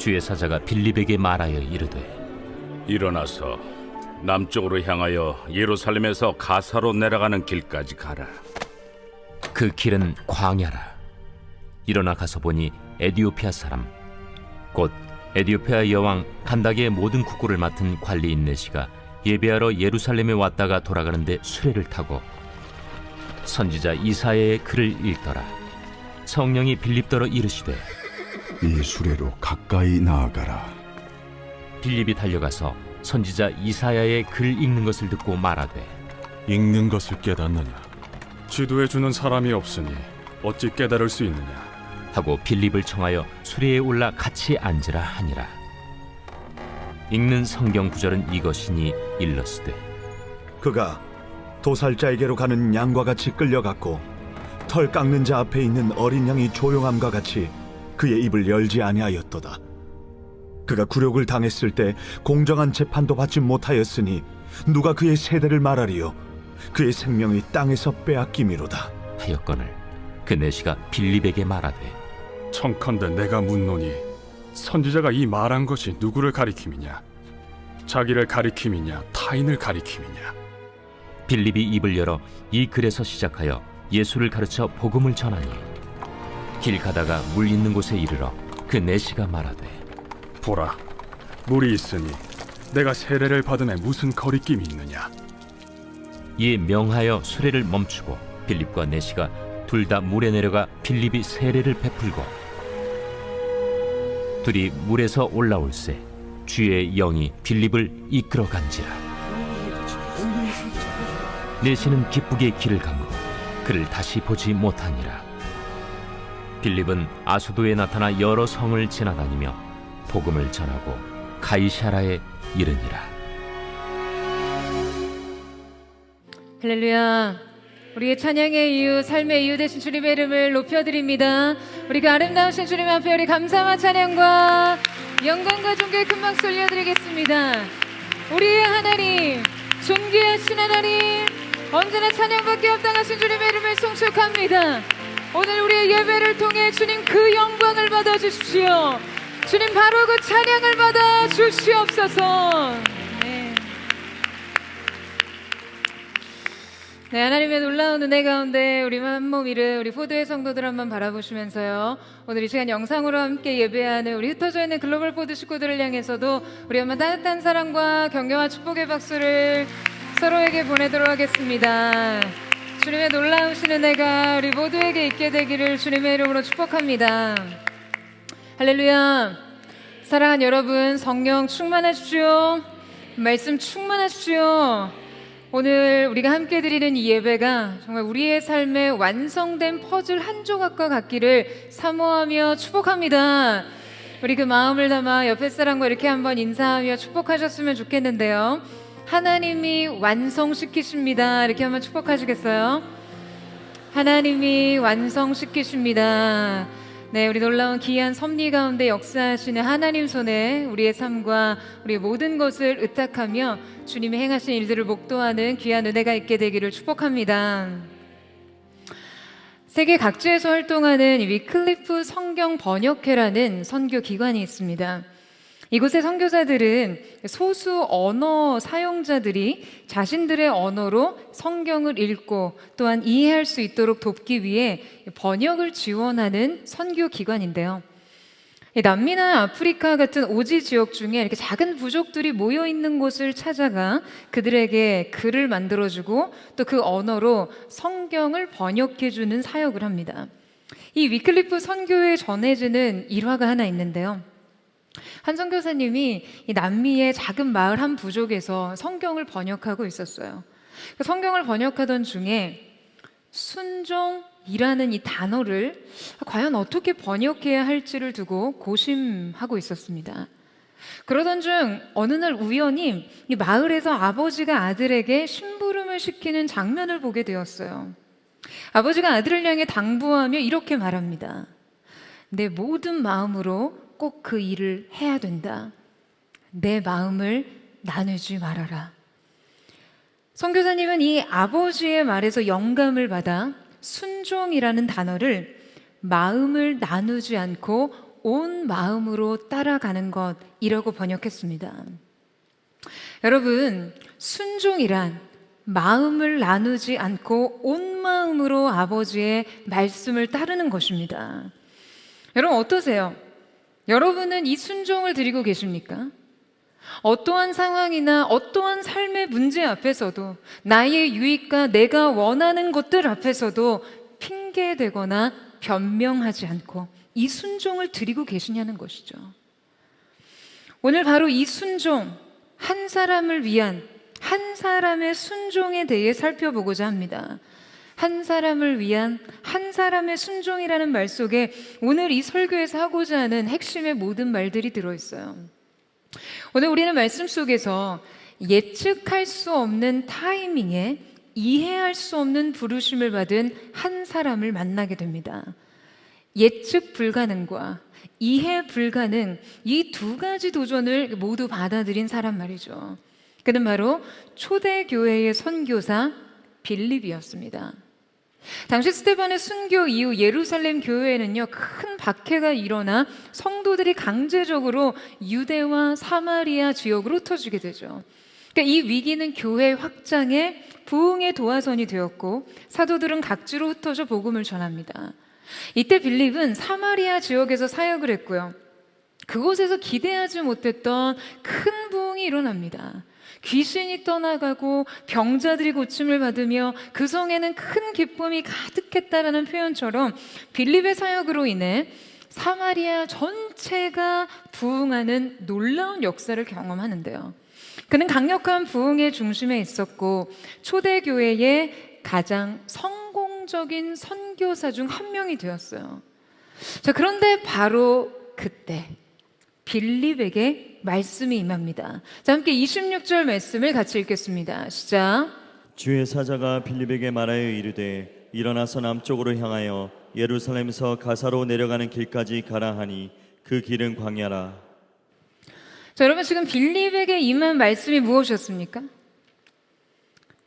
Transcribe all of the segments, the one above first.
주의 사자가 빌립에게 말하여 이르되 일어나서 남쪽으로 향하여 예루살렘에서 가사로 내려가는 길까지 가라. 그 길은 광야라. 일어나 가서 보니 에디오피아 사람 곧 에디오피아 여왕 칸다게의 모든 국고를 맡은 관리인 네시가 예배하러 예루살렘에 왔다가 돌아가는데 수레를 타고 선지자 이사야의 글을 읽더라. 성령이 빌립더러 이르시되 이 수레로 가까이 나아가라. 빌립이 달려가서 선지자 이사야의 글 읽는 것을 듣고 말하되 읽는 것을 깨닫느냐? 지도해 주는 사람이 없으니 어찌 깨달을 수 있느냐? 하고 빌립을 청하여 수레에 올라 같이 앉으라 하니라. 읽는 성경 구절은 이것이니 일러스되 그가 도살자에게로 가는 양과 같이 끌려갔고 털 깎는 자 앞에 있는 어린 양이 조용함과 같이 그의 입을 열지 아니하였도다. 그가 굴욕을 당했을 때 공정한 재판도 받지 못하였으니 누가 그의 세대를 말하리요? 그의 생명이 땅에서 빼앗김이로다. 하였거늘 그 내시가 빌립에게 말하되 청컨대 내가 묻노니 선지자가 이 말한 것이 누구를 가리킴이냐? 자기를 가리킴이냐? 타인을 가리킴이냐? 빌립이 입을 열어 이 글에서 시작하여 예수를 가르쳐 복음을 전하니 길 가다가 물 있는 곳에 이르러 그 내시가 말하되 보라, 물이 있으니 내가 세례를 받음에 무슨 거리낌이 있느냐? 이에 명하여 수레를 멈추고 빌립과 내시가 둘 다 물에 내려가 빌립이 세례를 베풀고 둘이 물에서 올라올새 주의 영이 빌립을 이끌어 간지라. 내시는 기쁘게 길을 가므로 그를 다시 보지 못하니라. 빌립은 아수도에 나타나 여러 성을 지나다니며 복음을 전하고 가이사라에 이르니라. 할렐루야. 우리의 찬양의 이유, 삶의 이유 되신 주님의 이름을 높여드립니다. 우리 그 아름다우신 주님 앞에 우리 감사와 찬양과 영광과 존귀의 큰 박수 올려드리겠습니다. 우리의 하나님, 존귀하신 하나님, 언제나 찬양받기 합당하신 주님의 이름을 송축합니다. 오늘 우리의 예배를 통해 주님 그 영광을 받아 주십시오. 주님 바로 그 찬양을 받아 주시옵소서. 네, 하나님의 놀라운 은혜 가운데 우리 한몸 이를 우리 포도의 성도들 한번 바라보시면서요, 오늘 이 시간 영상으로 함께 예배하는 우리 흩어져 있는 글로벌 포도 식구들을 향해서도 우리 한번 따뜻한 사랑과 격려와 축복의 박수를 서로에게 보내도록 하겠습니다. 주님의 놀라우신 은혜가 우리 모두에게 있게 되기를 주님의 이름으로 축복합니다. 할렐루야. 사랑하는 여러분, 성령 충만하십시오. 말씀 충만하십시오. 오늘 우리가 함께 드리는 이 예배가 정말 우리의 삶의 완성된 퍼즐 한 조각과 같기를 사모하며 축복합니다. 우리 그 마음을 담아 옆에 사람과 이렇게 한번 인사하며 축복하셨으면 좋겠는데요. 하나님이 완성시키십니다. 이렇게 한번 축복하시겠어요? 하나님이 완성시키십니다. 네, 우리 놀라운 기이한 섭리 가운데 역사하시는 하나님 손에 우리의 삶과 우리의 모든 것을 의탁하며 주님이 행하신 일들을 목도하는 귀한 은혜가 있게 되기를 축복합니다. 세계 각지에서 활동하는 위클리프 성경 번역회라는 선교 기관이 있습니다. 이곳의 선교사들은 소수 언어 사용자들이 자신들의 언어로 성경을 읽고 또한 이해할 수 있도록 돕기 위해 번역을 지원하는 선교 기관인데요. 남미나 아프리카 같은 오지 지역 중에 이렇게 작은 부족들이 모여 있는 곳을 찾아가 그들에게 글을 만들어주고 또 그 언어로 성경을 번역해주는 사역을 합니다. 이 위클리프 선교에 전해지는 일화가 하나 있는데요. 한 선교사님이 이 남미의 작은 마을 한 부족에서 성경을 번역하고 있었어요. 그 성경을 번역하던 중에 순종이라는 이 단어를 과연 어떻게 번역해야 할지를 두고 고심하고 있었습니다. 그러던 중 어느 날 우연히 이 마을에서 아버지가 아들에게 심부름을 시키는 장면을 보게 되었어요. 아버지가 아들을 향해 당부하며 이렇게 말합니다. 내 모든 마음으로 꼭 그 일을 해야 된다. 내 마음을 나누지 말아라. 선교사님은 이 아버지의 말에서 영감을 받아 순종이라는 단어를 마음을 나누지 않고 온 마음으로 따라가는 것이라고 번역했습니다. 여러분, 순종이란 마음을 나누지 않고 온 마음으로 아버지의 말씀을 따르는 것입니다. 여러분 어떠세요? 여러분은 이 순종을 드리고 계십니까? 어떠한 상황이나 어떠한 삶의 문제 앞에서도 나의 유익과 내가 원하는 것들 앞에서도 핑계대거나 변명하지 않고 이 순종을 드리고 계시냐는 것이죠. 오늘 바로 이 순종, 한 사람을 위한 한 사람의 순종에 대해 살펴보고자 합니다. 한 사람을 위한 한 사람의 순종이라는 말 속에 오늘 이 설교에서 하고자 하는 핵심의 모든 말들이 들어있어요. 오늘 우리는 말씀 속에서 예측할 수 없는 타이밍에 이해할 수 없는 부르심을 받은 한 사람을 만나게 됩니다. 예측 불가능과 이해 불가능, 이 두 가지 도전을 모두 받아들인 사람 말이죠. 그는 바로 초대교회의 선교사 빌립이었습니다. 당시 스데반의 순교 이후 예루살렘 교회에는요, 큰 박해가 일어나 성도들이 강제적으로 유대와 사마리아 지역으로 흩어지게 되죠. 그러니까 이 위기는 교회 확장에 부흥의 도화선이 되었고 사도들은 각지로 흩어져 복음을 전합니다. 이때 빌립은 사마리아 지역에서 사역을 했고요. 그곳에서 기대하지 못했던 큰 부흥이 일어납니다. 귀신이 떠나가고 병자들이 고침을 받으며 그 성에는 큰 기쁨이 가득했다라는 표현처럼 빌립의 사역으로 인해 사마리아 전체가 부흥하는 놀라운 역사를 경험하는데요. 그는 강력한 부흥의 중심에 있었고 초대교회의 가장 성공적인 선교사 중 한 명이 되었어요. 자, 그런데 바로 그때 빌립에게 말씀이 임합니다. 자, 함께 26절 말씀을 같이 읽겠습니다. 시작. 주의 사자가 빌립에게 말하여 이르되 일어나서 남쪽으로 향하여 예루살렘에서 가사로 내려가는 길까지 가라 하니 그 길은 광야라. 자, 여러분 지금 빌립에게 임한 말씀이 무엇이었습니까?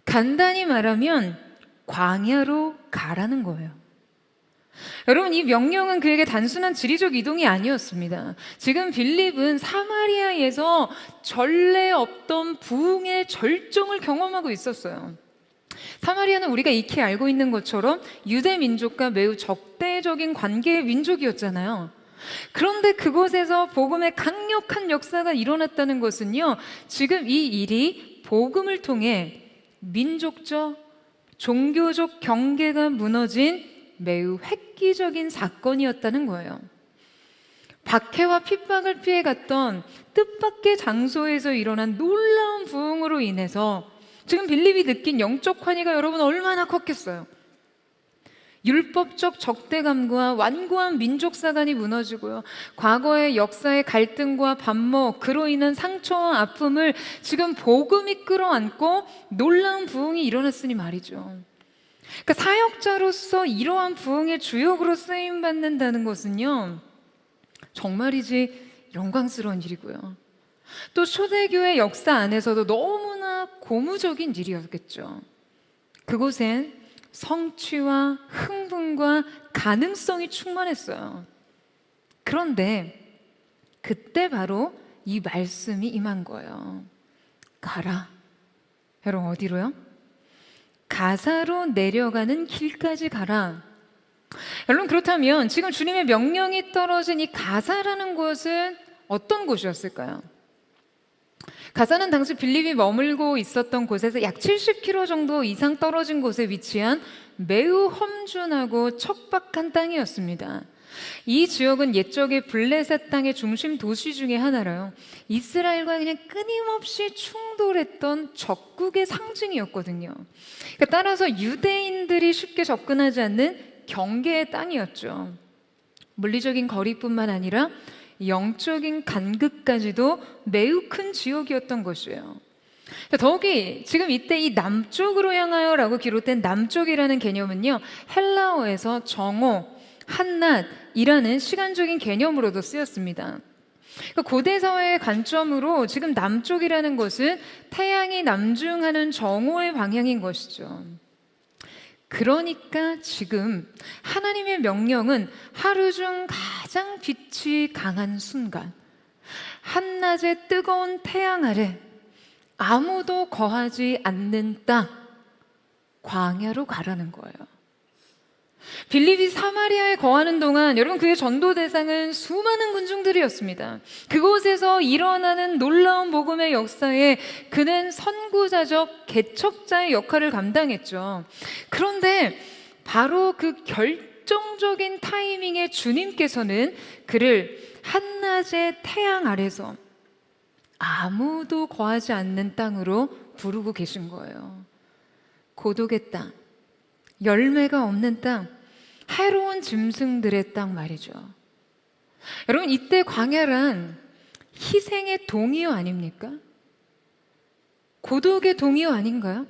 간단히 말하면 광야로 가라는 거예요. 여러분, 이 명령은 그에게 단순한 지리적 이동이 아니었습니다. 지금 빌립은 사마리아에서 전례 없던 부흥의 절정을 경험하고 있었어요. 사마리아는 우리가 익히 알고 있는 것처럼 유대 민족과 매우 적대적인 관계의 민족이었잖아요. 그런데 그곳에서 복음의 강력한 역사가 일어났다는 것은요, 지금 이 일이 복음을 통해 민족적, 종교적 경계가 무너진 매우 획기적인 사건이었다는 거예요. 박해와 핍박을 피해갔던 뜻밖의 장소에서 일어난 놀라운 부흥으로 인해서 지금 빌립이 느낀 영적 환희가 여러분 얼마나 컸겠어요. 율법적 적대감과 완고한 민족사관이 무너지고요, 과거의 역사의 갈등과 반목, 그로 인한 상처와 아픔을 지금 복음이 끌어안고 놀라운 부흥이 일어났으니 말이죠. 그러니까 사역자로서 이러한 부흥의 주역으로 쓰임받는다는 것은요, 정말이지 영광스러운 일이고요, 또 초대교회 역사 안에서도 너무나 고무적인 일이었겠죠. 그곳엔 성취와 흥분과 가능성이 충만했어요. 그런데 그때 바로 이 말씀이 임한 거예요. 가라. 여러분 어디로요? 가사로 내려가는 길까지 가라. 여러분 그렇다면 지금 주님의 명령이 떨어진 이 가사라는 곳은 어떤 곳이었을까요? 가사는 당시 빌립이 머물고 있었던 곳에서 약 70km 정도 이상 떨어진 곳에 위치한 매우 험준하고 척박한 땅이었습니다. 이 지역은 옛적의 블레셋 땅의 중심 도시 중에 하나라요, 이스라엘과 그냥 끊임없이 충돌했던 적국의 상징이었거든요. 그러니까 따라서 유대인들이 쉽게 접근하지 않는 경계의 땅이었죠. 물리적인 거리뿐만 아니라 영적인 간극까지도 매우 큰 지역이었던 것이에요. 더욱이 지금 이때 이 남쪽으로 향하여라고 기록된 남쪽이라는 개념은요, 헬라어에서 정오, 한낮이라는 시간적인 개념으로도 쓰였습니다. 그러니까 고대 사회의 관점으로 지금 남쪽이라는 것은 태양이 남중하는 정오의 방향인 것이죠. 그러니까 지금 하나님의 명령은 하루 중 가장 빛이 강한 순간, 한낮의 뜨거운 태양 아래 아무도 거하지 않는 땅, 광야로 가라는 거예요. 빌립이 사마리아에 거하는 동안 여러분 그의 전도 대상은 수많은 군중들이었습니다. 그곳에서 일어나는 놀라운 복음의 역사에 그는 선구자적 개척자의 역할을 감당했죠. 그런데 바로 그 결정적인 타이밍에 주님께서는 그를 한낮의 태양 아래서 아무도 거하지 않는 땅으로 부르고 계신 거예요. 고독의 땅, 열매가 없는 땅, 해로운 짐승들의 땅 말이죠. 여러분 이때 광야란 희생의 동의어 아닙니까? 고독의 동의어 아닌가요?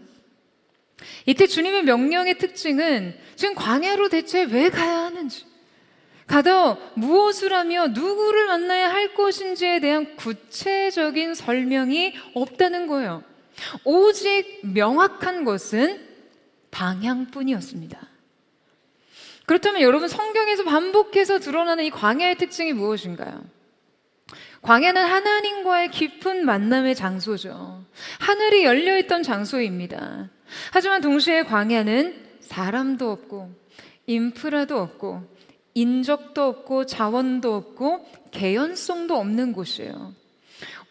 이때 주님의 명령의 특징은 지금 광야로 대체 왜 가야 하는지, 가서 무엇을 하며 누구를 만나야 할 것인지에 대한 구체적인 설명이 없다는 거예요. 오직 명확한 것은 방향뿐이었습니다. 그렇다면 여러분 성경에서 반복해서 드러나는 이 광야의 특징이 무엇인가요? 광야는 하나님과의 깊은 만남의 장소죠. 하늘이 열려있던 장소입니다. 하지만 동시에 광야는 사람도 없고 인프라도 없고 인적도 없고 자원도 없고 개연성도 없는 곳이에요.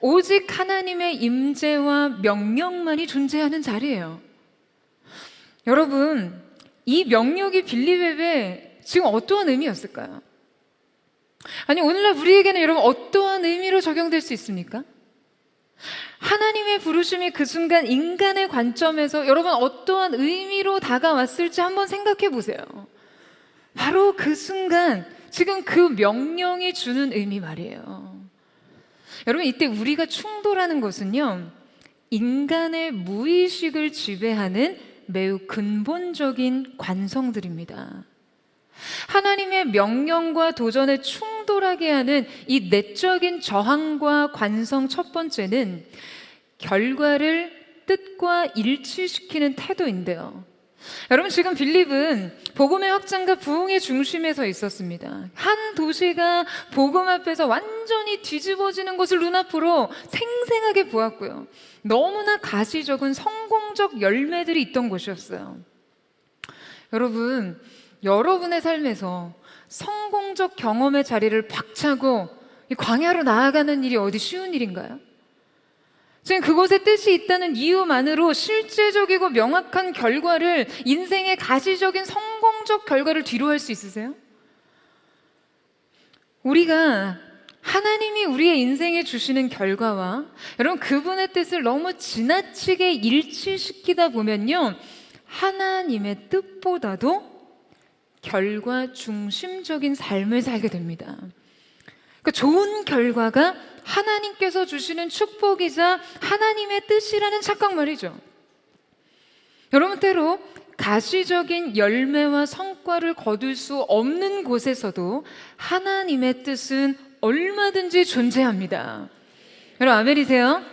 오직 하나님의 임재와 명령만이 존재하는 자리예요. 여러분, 이 명령이 빌립에게 지금 어떠한 의미였을까요? 아니, 오늘날 우리에게는 여러분 어떠한 의미로 적용될 수 있습니까? 하나님의 부르심이 그 순간 인간의 관점에서 여러분 어떠한 의미로 다가왔을지 한번 생각해 보세요. 바로 그 순간 지금 그 명령이 주는 의미 말이에요. 여러분 이때 우리가 충돌하는 것은요, 인간의 무의식을 지배하는 매우 근본적인 관성들입니다. 하나님의 명령과 도전에 충돌하게 하는 이 내적인 저항과 관성 첫 번째는 결과를 뜻과 일치시키는 태도인데요. 여러분 지금 빌립은 복음의 확장과 부흥의 중심에 서 있었습니다. 한 도시가 복음 앞에서 완전히 뒤집어지는 것을 눈앞으로 생생하게 보았고요. 너무나 가시적인 성공적 열매들이 있던 곳이었어요. 여러분, 여러분의 삶에서 성공적 경험의 자리를 박차고 이 광야로 나아가는 일이 어디 쉬운 일인가요? 지금 그곳에 뜻이 있다는 이유만으로 실제적이고 명확한 결과를, 인생의 가시적인 성공적 결과를 뒤로할 수 있으세요? 우리가 하나님이 우리의 인생에 주시는 결과와 여러분 그분의 뜻을 너무 지나치게 일치시키다 보면요, 하나님의 뜻보다도 결과 중심적인 삶을 살게 됩니다. 그러니까 좋은 결과가 하나님께서 주시는 축복이자 하나님의 뜻이라는 착각 말이죠. 여러분 때로 가시적인 열매와 성과를 거둘 수 없는 곳에서도 하나님의 뜻은 얼마든지 존재합니다. 여러분 아멘이세요?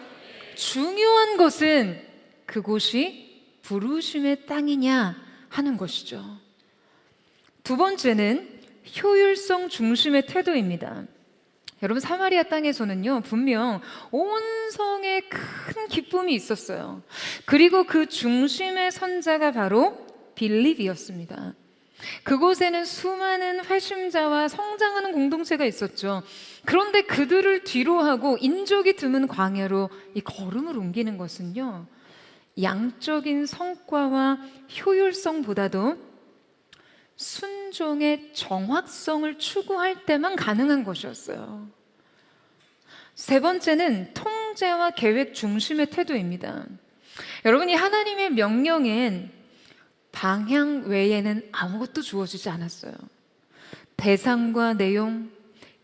중요한 것은 그곳이 부르심의 땅이냐 하는 것이죠. 두 번째는 효율성 중심의 태도입니다. 여러분 사마리아 땅에서는요 분명 온 성에 큰 기쁨이 있었어요. 그리고 그 중심의 선자가 바로 빌립이었습니다. 그곳에는 수많은 회심자와 성장하는 공동체가 있었죠. 그런데 그들을 뒤로하고 인적이 드문 광야로 이 걸음을 옮기는 것은요, 양적인 성과와 효율성보다도 순종의 정확성을 추구할 때만 가능한 것이었어요. 세 번째는 통제와 계획 중심의 태도입니다. 여러분이 하나님의 명령엔 방향 외에는 아무것도 주어지지 않았어요. 대상과 내용,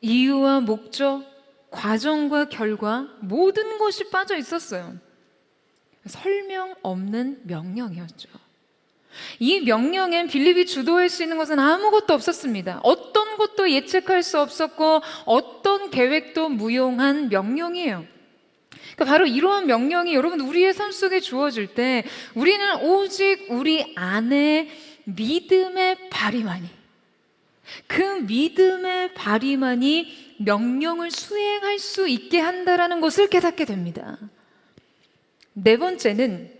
이유와 목적, 과정과 결과, 모든 것이 빠져 있었어요. 설명 없는 명령이었죠. 이 명령엔 빌립이 주도할 수 있는 것은 아무것도 없었습니다. 어떤 것도 예측할 수 없었고 어떤 계획도 무용한 명령이에요. 그러니까 바로 이러한 명령이 여러분 우리의 삶 속에 주어질 때 우리는 오직 우리 안에 믿음의 발휘만이, 그 믿음의 발휘만이 명령을 수행할 수 있게 한다라는 것을 깨닫게 됩니다. 네 번째는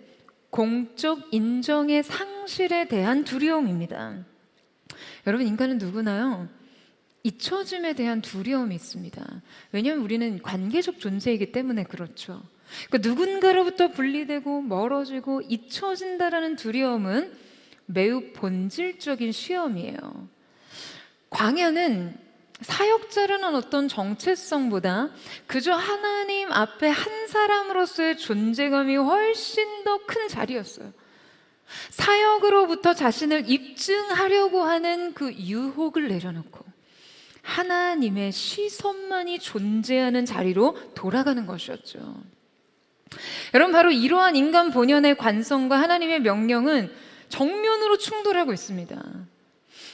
공적 인정의 상실에 대한 두려움입니다. 여러분, 인간은 누구나요? 잊혀짐에 대한 두려움이 있습니다. 왜냐하면 우리는 관계적 존재이기 때문에 그렇죠. 그러니까 누군가로부터 분리되고 멀어지고 잊혀진다라는 두려움은 매우 본질적인 시험이에요. 광야는 사역자라는 어떤 정체성보다 그저 하나님 앞에 한 사람으로서의 존재감이 훨씬 더 큰 자리였어요. 사역으로부터 자신을 입증하려고 하는 그 유혹을 내려놓고 하나님의 시선만이 존재하는 자리로 돌아가는 것이었죠. 여러분, 바로 이러한 인간 본연의 관성과 하나님의 명령은 정면으로 충돌하고 있습니다.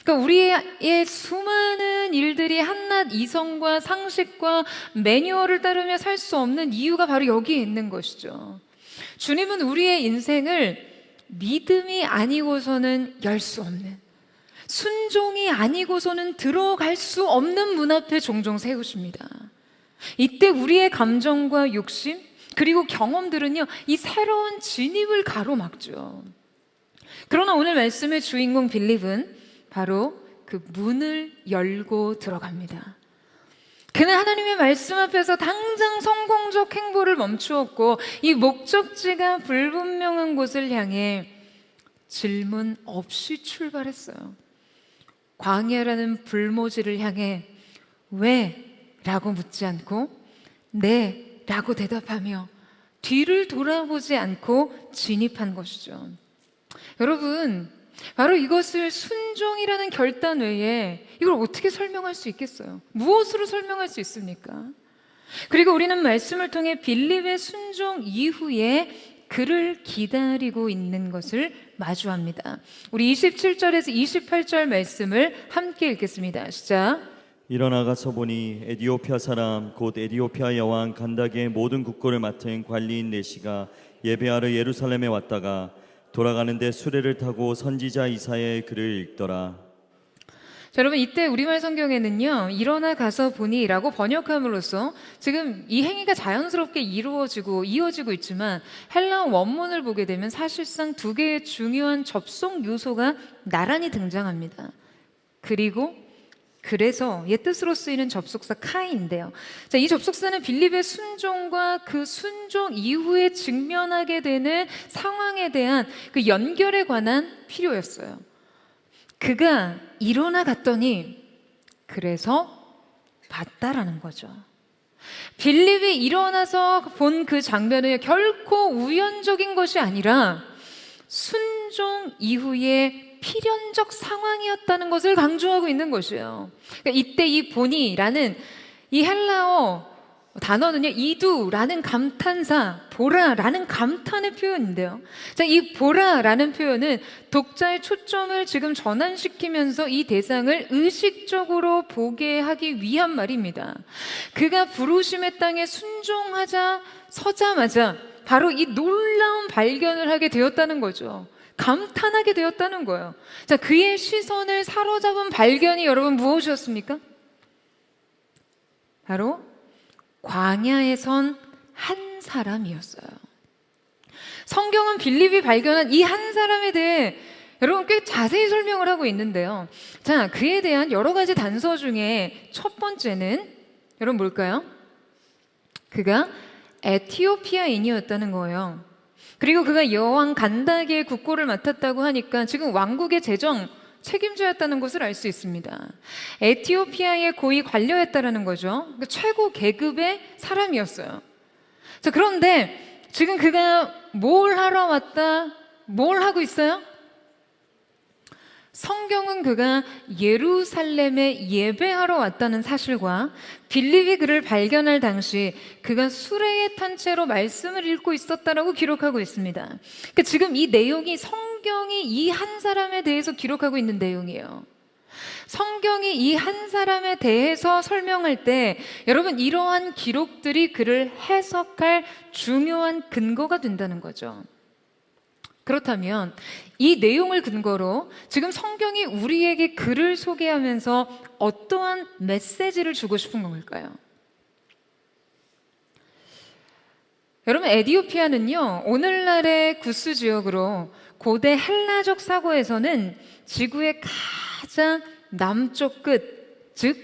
그러니까 우리의 수많은 일들이 한낱 이성과 상식과 매뉴얼을 따르며 살 수 없는 이유가 바로 여기에 있는 것이죠. 주님은 우리의 인생을 믿음이 아니고서는 열 수 없는, 순종이 아니고서는 들어갈 수 없는 문 앞에 종종 세우십니다. 이때 우리의 감정과 욕심 그리고 경험들은요, 이 새로운 진입을 가로막죠. 그러나 오늘 말씀의 주인공 빌립은 바로 그 문을 열고 들어갑니다. 그는 하나님의 말씀 앞에서 당장 성공적 행보를 멈추었고 이 목적지가 불분명한 곳을 향해 질문 없이 출발했어요. 광야라는 불모지를 향해 왜? 라고 묻지 않고 네? 라고 대답하며 뒤를 돌아보지 않고 진입한 것이죠. 여러분, 바로 이것을 순종이라는 결단 외에 이걸 어떻게 설명할 수 있겠어요? 무엇으로 설명할 수 있습니까? 그리고 우리는 말씀을 통해 빌립의 순종 이후에 그를 기다리고 있는 것을 마주합니다. 우리 27절에서 28절 말씀을 함께 읽겠습니다. 시작. 일어나 가서 보니 에디오피아 사람 곧 에디오피아 여왕 간다게의 모든 국고를 맡은 관리인 내시가 예배하러 예루살렘에 왔다가 돌아가는데 수레를 타고 선지자 이사야의 글을 읽더라. 자, 여러분, 이때 우리말 성경에는요, 일어나 가서 보니라고 번역함으로써 지금 이 행위가 자연스럽게 이어지고 있지만 헬라어 원문을 보게 되면 사실상 두 개의 중요한 접속 요소가 나란히 등장합니다. 그래서 옛 뜻으로 쓰이는 접속사 카이인데요. 자, 이 접속사는 빌립의 순종과 그 순종 이후에 직면하게 되는 상황에 대한 그 연결에 관한 필요였어요. 그가 일어나 갔더니 그래서 봤다라는 거죠. 빌립이 일어나서 본 그 장면은 결코 우연적인 것이 아니라 순종 이후에 필연적 상황이었다는 것을 강조하고 있는 것이에요. 그러니까 이때 이 보니라는 이 헬라어 단어는요, 이두라는 감탄사, 보라라는 감탄의 표현인데요. 자, 이 보라라는 표현은 독자의 초점을 지금 전환시키면서 이 대상을 의식적으로 보게 하기 위한 말입니다. 그가 부르심의 땅에 순종하자 서자마자 바로 이 놀라운 발견을 하게 되었다는 거죠. 감탄하게 되었다는 거예요. 자, 그의 시선을 사로잡은 발견이 여러분 무엇이었습니까? 바로 광야에 선 한 사람이었어요. 성경은 빌립이 발견한 이 한 사람에 대해 여러분 꽤 자세히 설명을 하고 있는데요. 자, 그에 대한 여러 가지 단서 중에 첫 번째는 여러분 뭘까요? 그가 에티오피아인이었다는 거예요. 그리고 그가 여왕 간다게의 국고를 맡았다고 하니까 지금 왕국의 재정 책임자였다는 것을 알 수 있습니다. 에티오피아의 고위 관료였다라는 거죠. 그러니까 최고 계급의 사람이었어요. 자, 그런데 지금 그가 뭘 하러 왔다, 뭘 하고 있어요? 성경은 그가 예루살렘에 예배하러 왔다는 사실과 빌립이 그를 발견할 당시 그가 수레에 탄 채로 말씀을 읽고 있었다라고 기록하고 있습니다. 그러니까 지금 이 내용이 성경이 이 한 사람에 대해서 기록하고 있는 내용이에요. 성경이 이 한 사람에 대해서 설명할 때 여러분 이러한 기록들이 그를 해석할 중요한 근거가 된다는 거죠. 그렇다면 이 내용을 근거로 지금 성경이 우리에게 그를 소개하면서 어떠한 메시지를 주고 싶은 걸까요? 여러분, 에디오피아는요, 오늘날의 구스 지역으로 고대 헬라적 사고에서는 지구의 가장 남쪽 끝, 즉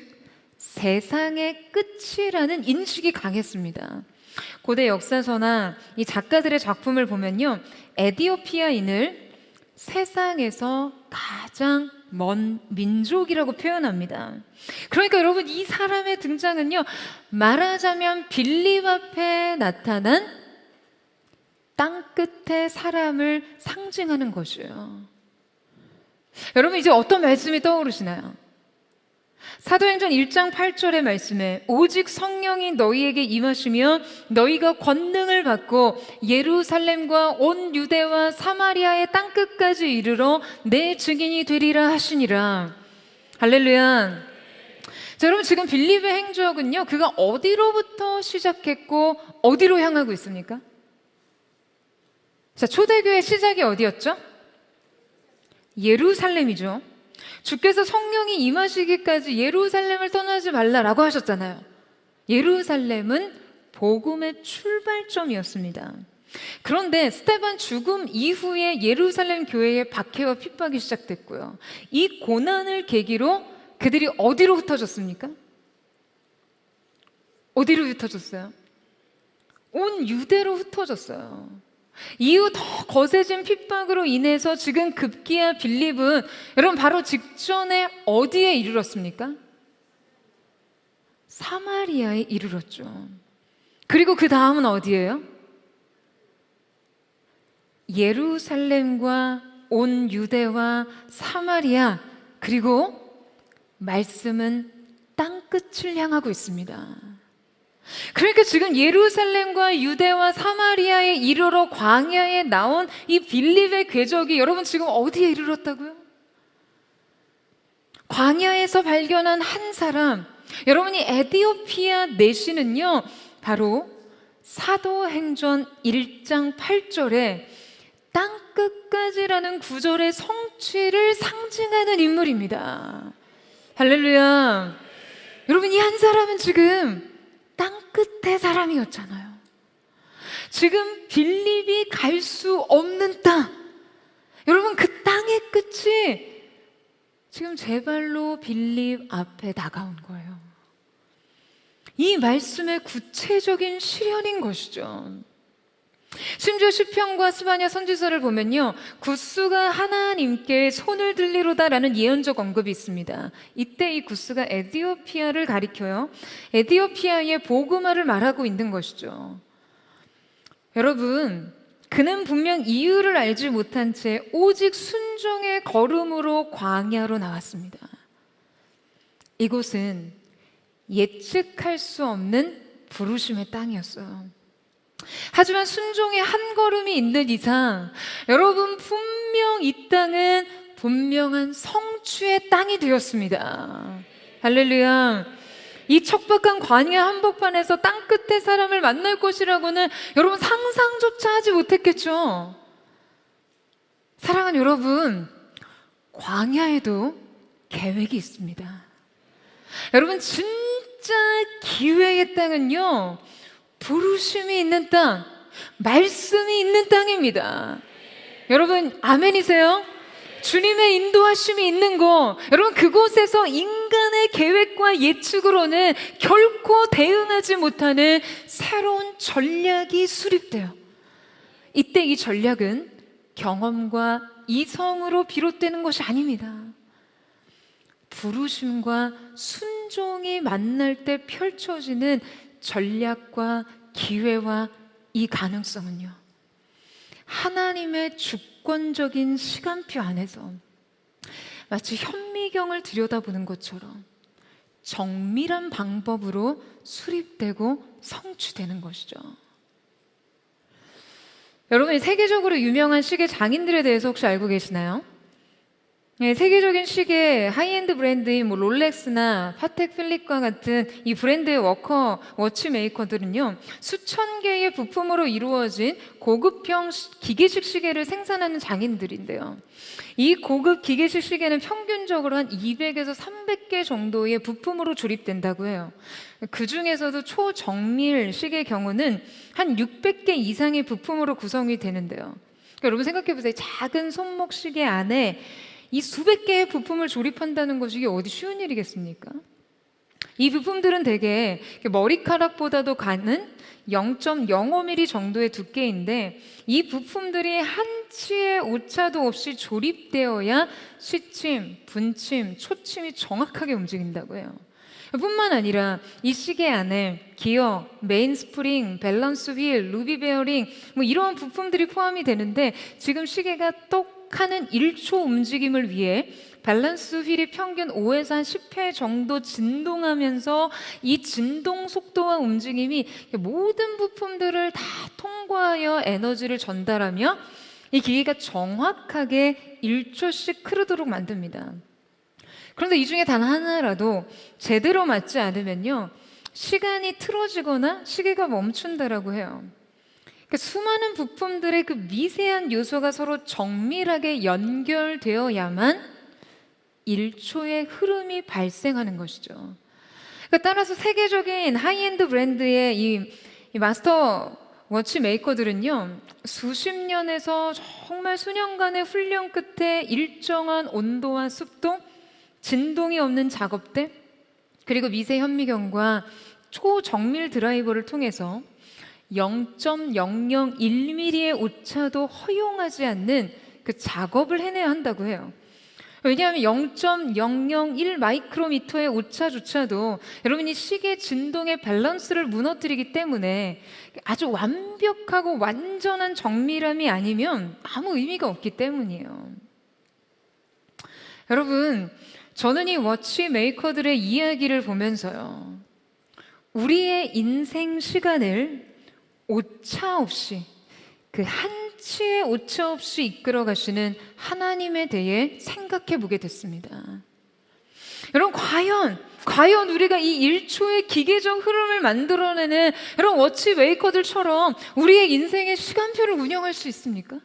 세상의 끝이라는 인식이 강했습니다. 고대 역사서나 이 작가들의 작품을 보면요, 에디오피아인을 세상에서 가장 먼 민족이라고 표현합니다. 그러니까 여러분, 이 사람의 등장은요, 말하자면 빌립 앞에 나타난 땅끝의 사람을 상징하는 것이에요. 여러분, 이제 어떤 말씀이 떠오르시나요? 사도행전 1장 8절의 말씀에 오직 성령이 너희에게 임하시며 너희가 권능을 받고 예루살렘과 온 유대와 사마리아의 땅끝까지 이르러 내 증인이 되리라 하시니라. 할렐루야. 자, 여러분, 지금 빌립의 행적은요, 그가 어디로부터 시작했고 어디로 향하고 있습니까? 자, 초대교회 시작이 어디였죠? 예루살렘이죠. 주께서 성령이 임하시기까지 예루살렘을 떠나지 말라라고 하셨잖아요. 예루살렘은 복음의 출발점이었습니다. 그런데 스데반 죽음 이후에 예루살렘 교회의 박해와 핍박이 시작됐고요. 이 고난을 계기로 그들이 어디로 흩어졌습니까? 어디로 흩어졌어요? 온 유대로 흩어졌어요. 이후 더 거세진 핍박으로 인해서 지금 급기야 빌립은 여러분 바로 직전에 어디에 이르렀습니까? 사마리아에 이르렀죠. 그리고 그 다음은 어디예요? 예루살렘과 온 유대와 사마리아, 그리고 말씀은 땅끝을 향하고 있습니다. 그러니까 지금 예루살렘과 유대와 사마리아에 이르러 광야에 나온 이 빌립의 궤적이 여러분 지금 어디에 이르렀다고요? 광야에서 발견한 한 사람, 여러분이 에디오피아 내시는요, 바로 사도행전 1장 8절에 땅끝까지라는 구절의 성취를 상징하는 인물입니다. 할렐루야. 여러분, 이 한 사람은 지금 땅끝의 사람이었잖아요. 지금 빌립이 갈 수 없는 땅, 여러분 그 땅의 끝이 지금 제 발로 빌립 앞에 다가온 거예요. 이 말씀의 구체적인 실현인 것이죠. 심지어 시편과 스바냐 선지서를 보면요, 구스가 하나님께 손을 들리로다라는 예언적 언급이 있습니다. 이때 이 구스가 에디오피아를 가리켜요. 에디오피아의 복음화를 말하고 있는 것이죠. 여러분, 그는 분명 이유를 알지 못한 채 오직 순종의 걸음으로 광야로 나왔습니다. 이곳은 예측할 수 없는 부르심의 땅이었어요. 하지만 순종의 한 걸음이 있는 이상 여러분 분명 이 땅은 분명한 성취의 땅이 되었습니다. 할렐루야. 이 척박한 광야 한복판에서 땅끝의 사람을 만날 것이라고는 여러분 상상조차 하지 못했겠죠. 사랑하는 여러분, 광야에도 계획이 있습니다. 여러분, 진짜 기회의 땅은요, 부르심이 있는 땅, 말씀이 있는 땅입니다. 여러분 아멘이세요? 주님의 인도하심이 있는 곳, 여러분 그곳에서 인간의 계획과 예측으로는 결코 대응하지 못하는 새로운 전략이 수립돼요. 이때 이 전략은 경험과 이성으로 비롯되는 것이 아닙니다. 부르심과 순종이 만날 때 펼쳐지는 전략과 기회와 이 가능성은요, 하나님의 주권적인 시간표 안에서 마치 현미경을 들여다보는 것처럼 정밀한 방법으로 수립되고 성취되는 것이죠. 여러분, 세계적으로 유명한 시계 장인들에 대해서 혹시 알고 계시나요? 네, 세계적인 시계 하이엔드 브랜드인 뭐 롤렉스나 파텍 필립과 같은 이 브랜드의 워치 메이커들은요, 수천 개의 부품으로 이루어진 고급형 기계식 시계를 생산하는 장인들인데요. 이 고급 기계식 시계는 평균적으로 한 200에서 300개 정도의 부품으로 조립된다고 해요. 그 중에서도 초정밀 시계의 경우는 한 600개 이상의 부품으로 구성이 되는데요. 그러니까 여러분 생각해 보세요. 작은 손목 시계 안에 이 수백 개의 부품을 조립한다는 것이 이게 어디 쉬운 일이겠습니까? 이 부품들은 대개 머리카락보다도 가는 0.05mm 정도의 두께인데, 이 부품들이 한치의 오차도 없이 조립되어야 시침, 분침, 초침이 정확하게 움직인다고 해요. 뿐만 아니라 이 시계 안에 기어, 메인 스프링, 밸런스 휠, 루비 베어링 뭐 이러한 부품들이 포함이 되는데, 지금 시계가 똑 하는 1초 움직임을 위해 밸런스 휠이 평균 5에서 한 10회 정도 진동하면서 이 진동 속도와 움직임이 모든 부품들을 다 통과하여 에너지를 전달하며 이 기계가 정확하게 1초씩 흐르도록 만듭니다. 그런데 이 중에 단 하나라도 제대로 맞지 않으면요, 시간이 틀어지거나 시계가 멈춘다라고 해요. 그러니까 수많은 부품들의 그 미세한 요소가 서로 정밀하게 연결되어야만 1초의 흐름이 발생하는 것이죠. 그러니까 따라서 세계적인 하이엔드 브랜드의 이 마스터 워치 메이커들은요, 수십 년에서 정말 수년간의 훈련 끝에 일정한 온도와 습도, 진동이 없는 작업대, 그리고 미세 현미경과 초정밀 드라이버를 통해서 0.001mm의 오차도 허용하지 않는 그 작업을 해내야 한다고 해요. 왜냐하면 0.001 마이크로미터의 오차조차도 여러분이 시계 진동의 밸런스를 무너뜨리기 때문에 아주 완벽하고 완전한 정밀함이 아니면 아무 의미가 없기 때문이에요. 여러분, 저는 이 워치 메이커들의 이야기를 보면서요, 우리의 인생 시간을 오차 없이, 그 한치의 오차 없이 이끌어 가시는 하나님에 대해 생각해 보게 됐습니다. 여러분, 과연 우리가 이 1초의 기계적 흐름을 만들어내는 이런 워치 메이커들처럼 우리의 인생의 시간표를 운영할 수 있습니까?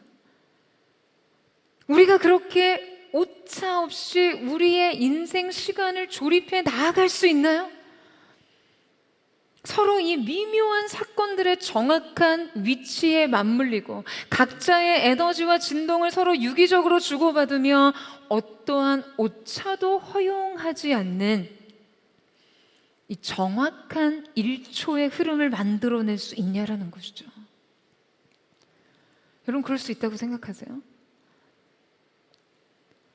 우리가 그렇게 오차 없이 우리의 인생 시간을 조립해 나아갈 수 있나요? 서로 이 미묘한 사건들의 정확한 위치에 맞물리고 각자의 에너지와 진동을 서로 유기적으로 주고받으며 어떠한 오차도 허용하지 않는 이 정확한 1초의 흐름을 만들어낼 수 있냐라는 것이죠. 여러분, 그럴 수 있다고 생각하세요?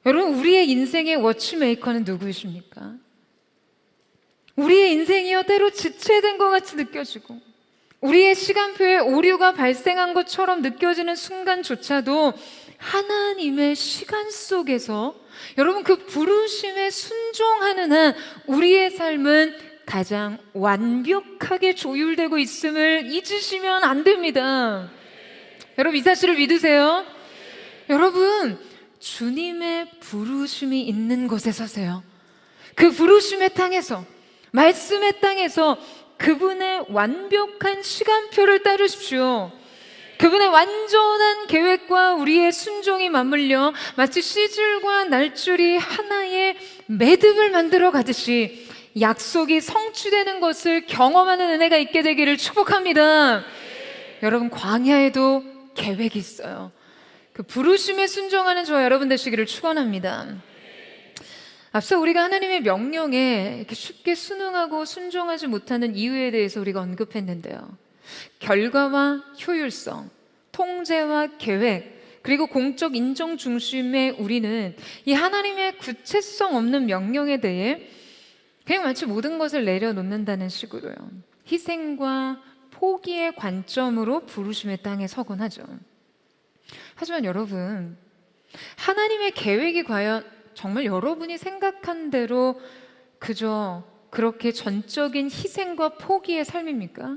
여러분, 우리의 인생의 워치메이커는 누구이십니까? 우리의 인생이요, 때로 지체된 것 같이 느껴지고 우리의 시간표에 오류가 발생한 것처럼 느껴지는 순간조차도 하나님의 시간 속에서 여러분, 그 부르심에 순종하는 한 우리의 삶은 가장 완벽하게 조율되고 있음을 잊으시면 안 됩니다. 여러분, 이 사실을 믿으세요? 여러분, 주님의 부르심이 있는 곳에 서세요. 그 부르심의 땅에서, 말씀의 땅에서 그분의 완벽한 시간표를 따르십시오. 그분의 완전한 계획과 우리의 순종이 맞물려 마치 씨줄과 날줄이 하나의 매듭을 만들어 가듯이 약속이 성취되는 것을 경험하는 은혜가 있게 되기를 축복합니다. 여러분, 광야에도 계획이 있어요. 그 부르심에 순종하는 저와 여러분 되시기를 축원합니다. 앞서 우리가 하나님의 명령에 이렇게 쉽게 순응하고 순종하지 못하는 이유에 대해서 우리가 언급했는데요. 결과와 효율성, 통제와 계획, 그리고 공적 인정 중심의 우리는 이 하나님의 구체성 없는 명령에 대해 그냥 마치 모든 것을 내려놓는다는 식으로요, 희생과 포기의 관점으로 부르심의 땅에 서곤 하죠. 하지만 여러분, 하나님의 계획이 과연 정말 여러분이 생각한 대로 그저 그렇게 전적인 희생과 포기의 삶입니까?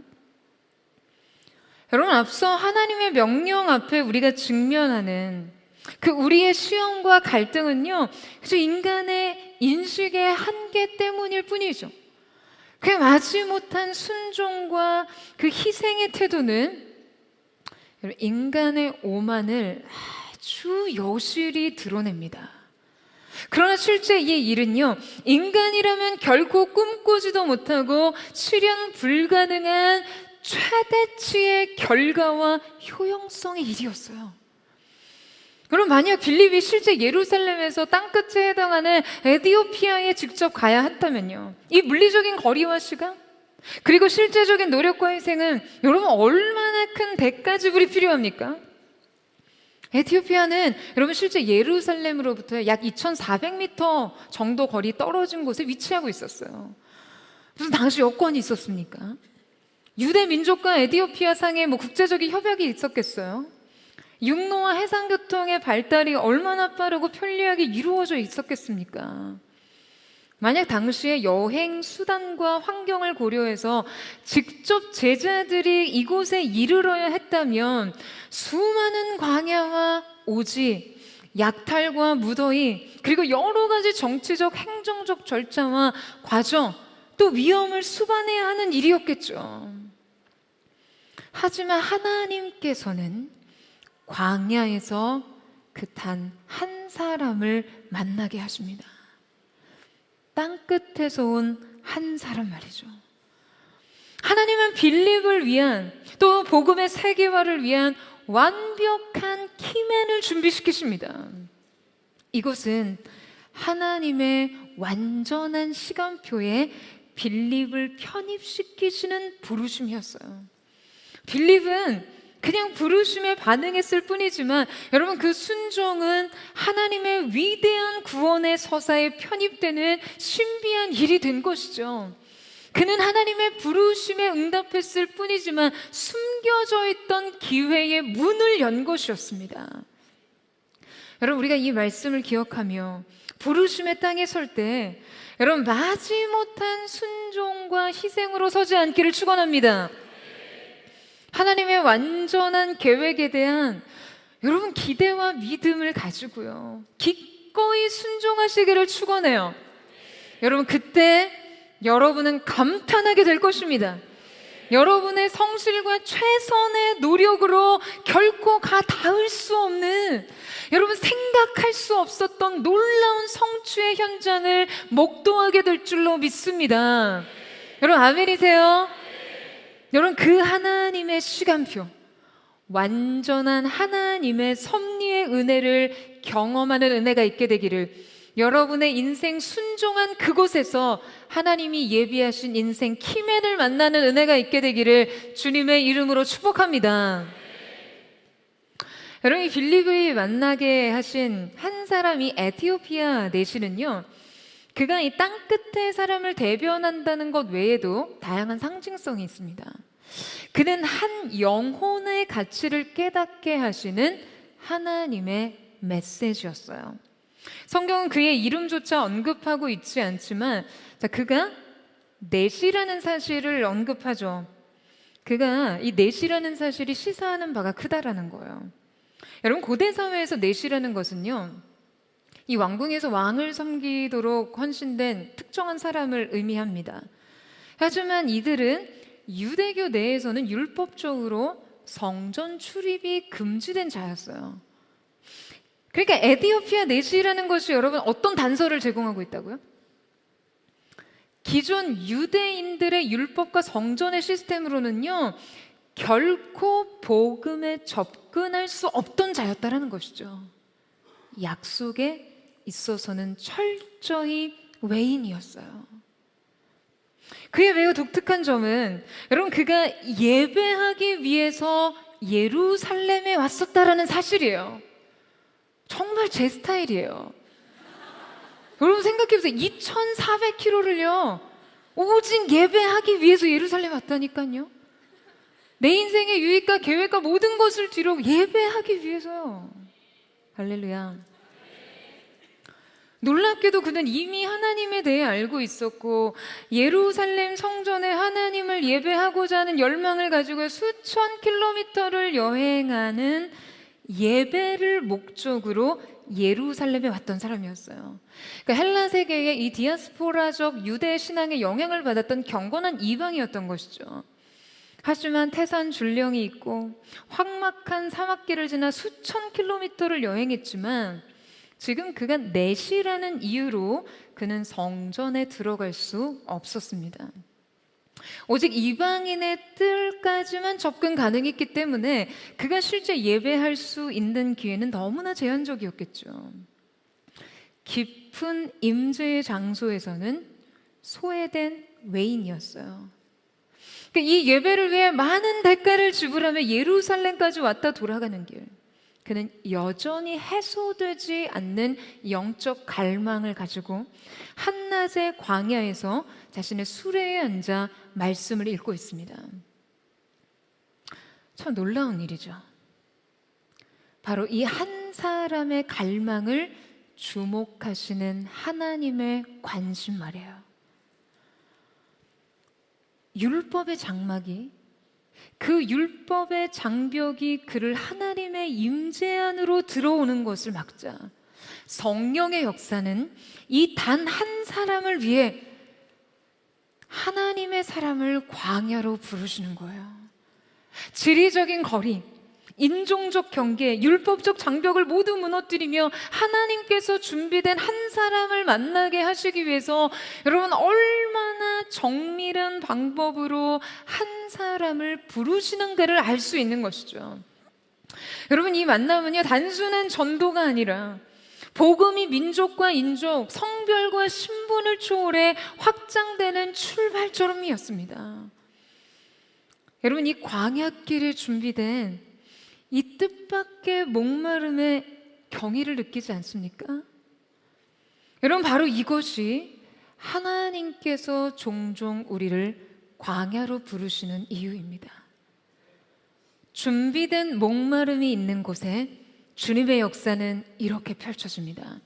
여러분, 앞서 하나님의 명령 앞에 우리가 직면하는 그 우리의 시험과 갈등은요, 그저 인간의 인식의 한계 때문일 뿐이죠. 그 마지못한 순종과 그 희생의 태도는 인간의 오만을 아주 여실히 드러냅니다. 그러나 실제 이 일은요, 인간이라면 결코 꿈꾸지도 못하고 실현 불가능한 최대치의 결과와 효용성의 일이었어요. 그럼 만약 빌립이 실제 예루살렘에서 땅끝에 해당하는 에디오피아에 직접 가야 한다면요, 이 물리적인 거리와 시간, 그리고 실제적인 노력과 희생은 여러분 얼마나 큰 대가 지불이 필요합니까? 에티오피아는 여러분 실제 예루살렘으로부터 약 2,400m 정도 거리 떨어진 곳에 위치하고 있었어요. 무슨 당시 여권이 있었습니까? 유대 민족과 에티오피아 상의 국제적인 협약이 있었겠어요? 육로와 해상교통의 발달이 얼마나 빠르고 편리하게 이루어져 있었겠습니까? 만약 당시의 여행 수단과 환경을 고려해서 직접 제자들이 이곳에 이르러야 했다면 수많은 광야와 오지, 약탈과 무더위, 그리고 여러 가지 정치적, 행정적 절차와 과정, 또 위험을 수반해야 하는 일이었겠죠. 하지만 하나님께서는 광야에서 그 단 한 사람을 만나게 하십니다. 땅끝에서 온 한 사람 말이죠. 하나님은 빌립을 위한, 또 복음의 세계화를 위한 완벽한 키맨을 준비시키십니다. 이곳은 하나님의 완전한 시간표에 빌립을 편입시키시는 부르심이었어요. 빌립은 그냥 부르심에 반응했을 뿐이지만 여러분, 그 순종은 하나님의 위대한 구원의 서사에 편입되는 신비한 일이 된 것이죠. 그는 하나님의 부르심에 응답했을 뿐이지만 숨겨져 있던 기회의 문을 연 것이었습니다. 여러분, 우리가 이 말씀을 기억하며 부르심의 땅에 설 때 여러분, 마지못한 순종과 희생으로 서지 않기를 축원합니다. 하나님의 완전한 계획에 대한 여러분 기대와 믿음을 가지고요, 기꺼이 순종하시기를 축원해요. 여러분, 그때 여러분은 감탄하게 될 것입니다. 여러분의 성실과 최선의 노력으로 결코 닿을 수 없는, 여러분 생각할 수 없었던 놀라운 성취의 현장을 목도하게 될 줄로 믿습니다. 여러분, 아멘이세요? 여러분, 그 하나님의 시간표, 완전한 하나님의 섭리의 은혜를 경험하는 은혜가 있게 되기를, 여러분의 인생 순종한 그곳에서 하나님이 예비하신 인생 키맨을 만나는 은혜가 있게 되기를 주님의 이름으로 축복합니다. 여러분, 이 빌립을 만나게 하신 한 사람이 에티오피아 내시는요, 그가 이 땅끝의 사람을 대변한다는 것 외에도 다양한 상징성이 있습니다. 그는 한 영혼의 가치를 깨닫게 하시는 하나님의 메시지였어요. 성경은 그의 이름조차 언급하고 있지 않지만, 그가 넷이라는 사실을 언급하죠. 그가 이 넷이라는 사실이 시사하는 바가 크다라는 거예요. 여러분, 고대 사회에서 넷이라는 것은요, 이 왕궁에서 왕을 섬기도록 헌신된 특정한 사람을 의미합니다. 하지만 이들은 유대교 내에서는 율법적으로 성전 출입이 금지된 자였어요. 그러니까 에디오피아 넷이라는 것이 여러분 어떤 단서를 제공하고 있다고요? 기존 유대인들의 율법과 성전의 시스템으로는요, 결코 복음에 접근할 수 없던 자였다라는 것이죠. 약속에 있어서는 철저히 외인이었어요. 그의 매우 독특한 점은 여러분, 그가 예배하기 위해서 예루살렘에 왔었다라는 사실이에요. 정말 제 스타일이에요. 여러분 생각해보세요. 2,400km를요 오직 예배하기 위해서 예루살렘에 왔다니까요. 내 인생의 유익과 계획과 모든 것을 뒤로 예배하기 위해서요. 할렐루야. 놀랍게도 그는 이미 하나님에 대해 알고 있었고, 예루살렘 성전에 하나님을 예배하고자 하는 열망을 가지고 수천 킬로미터를 여행하는 예배를 목적으로 예루살렘에 왔던 사람이었어요. 그러니까 헬라 세계의 이 디아스포라적 유대 신앙의 영향을 받았던 경건한 이방이었던 것이죠. 하지만 태산 줄령이 있고 황막한 사막길을 지나 수천 킬로미터를 여행했지만 지금 그가 내시라는 이유로 그는 성전에 들어갈 수 없었습니다. 오직 이방인의 뜰까지만 접근 가능했기 때문에 그가 실제 예배할 수 있는 기회는 너무나 제한적이었겠죠. 깊은 임재의 장소에서는 소외된 외인이었어요. 그러니까 이 예배를 위해 많은 대가를 지불하며 예루살렘까지 왔다 돌아가는 길, 그는 여전히 해소되지 않는 영적 갈망을 가지고 한낮의 광야에서 자신의 수레에 앉아 말씀을 읽고 있습니다. 참 놀라운 일이죠. 바로 이 한 사람의 갈망을 주목하시는 하나님의 관심 말이에요. 율법의 장막이, 그 율법의 장벽이 그를 하나님의 임재 안으로 들어오는 것을 막자 성령의 역사는 이 단 한 사람을 위해 하나님의 사람을 광야로 부르시는 거예요. 지리적인 거리, 인종적 경계, 율법적 장벽을 모두 무너뜨리며 하나님께서 준비된 한 사람을 만나게 하시기 위해서 여러분 얼마나 정밀한 방법으로 한 사람을 부르시는가를 알 수 있는 것이죠. 여러분 이 만남은요 단순한 전도가 아니라 복음이 민족과 인족, 성별과 신분을 초월해 확장되는 출발점이었습니다. 여러분 이 광야길에 준비된 이 뜻밖의 목마름의 경의를 느끼지 않습니까? 여러분 바로 이것이 하나님께서 종종 우리를 광야로 부르시는 이유입니다. 준비된 목마름이 있는 곳에 주님의 역사는 이렇게 펼쳐집니다.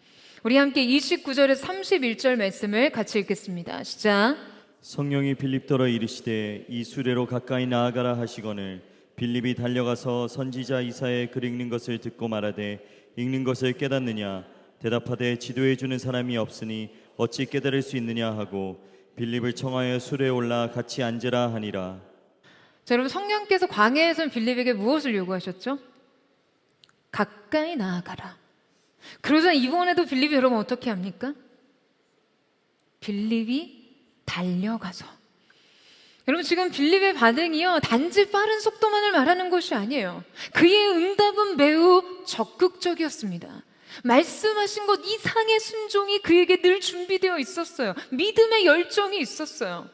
우리 함께 29절에서 31절 말씀을 같이 읽겠습니다. 시작. 성령이 빌립더러 이르시되 이 수레로 가까이 나아가라 하시거늘 빌립이 달려가서 선지자 이사야의 글 읽는 것을 듣고 말하되 읽는 것을 깨닫느냐 대답하되 지도해 주는 사람이 없으니 어찌 깨달을 수 있느냐 하고 빌립을 청하여 수레에 올라 같이 앉으라 하니라. 자, 여러분 성령께서 광야에서 빌립에게 무엇을 요구하셨죠? 가까이 나아가라. 그러자 이번에도 빌립이 여러분 어떻게 합니까? 빌립이 달려가서. 여러분 지금 빌립의 반응이요 단지 빠른 속도만을 말하는 것이 아니에요. 그의 응답은 매우 적극적이었습니다. 말씀하신 것 이상의 순종이 그에게 늘 준비되어 있었어요. 믿음의 열정이 있었어요.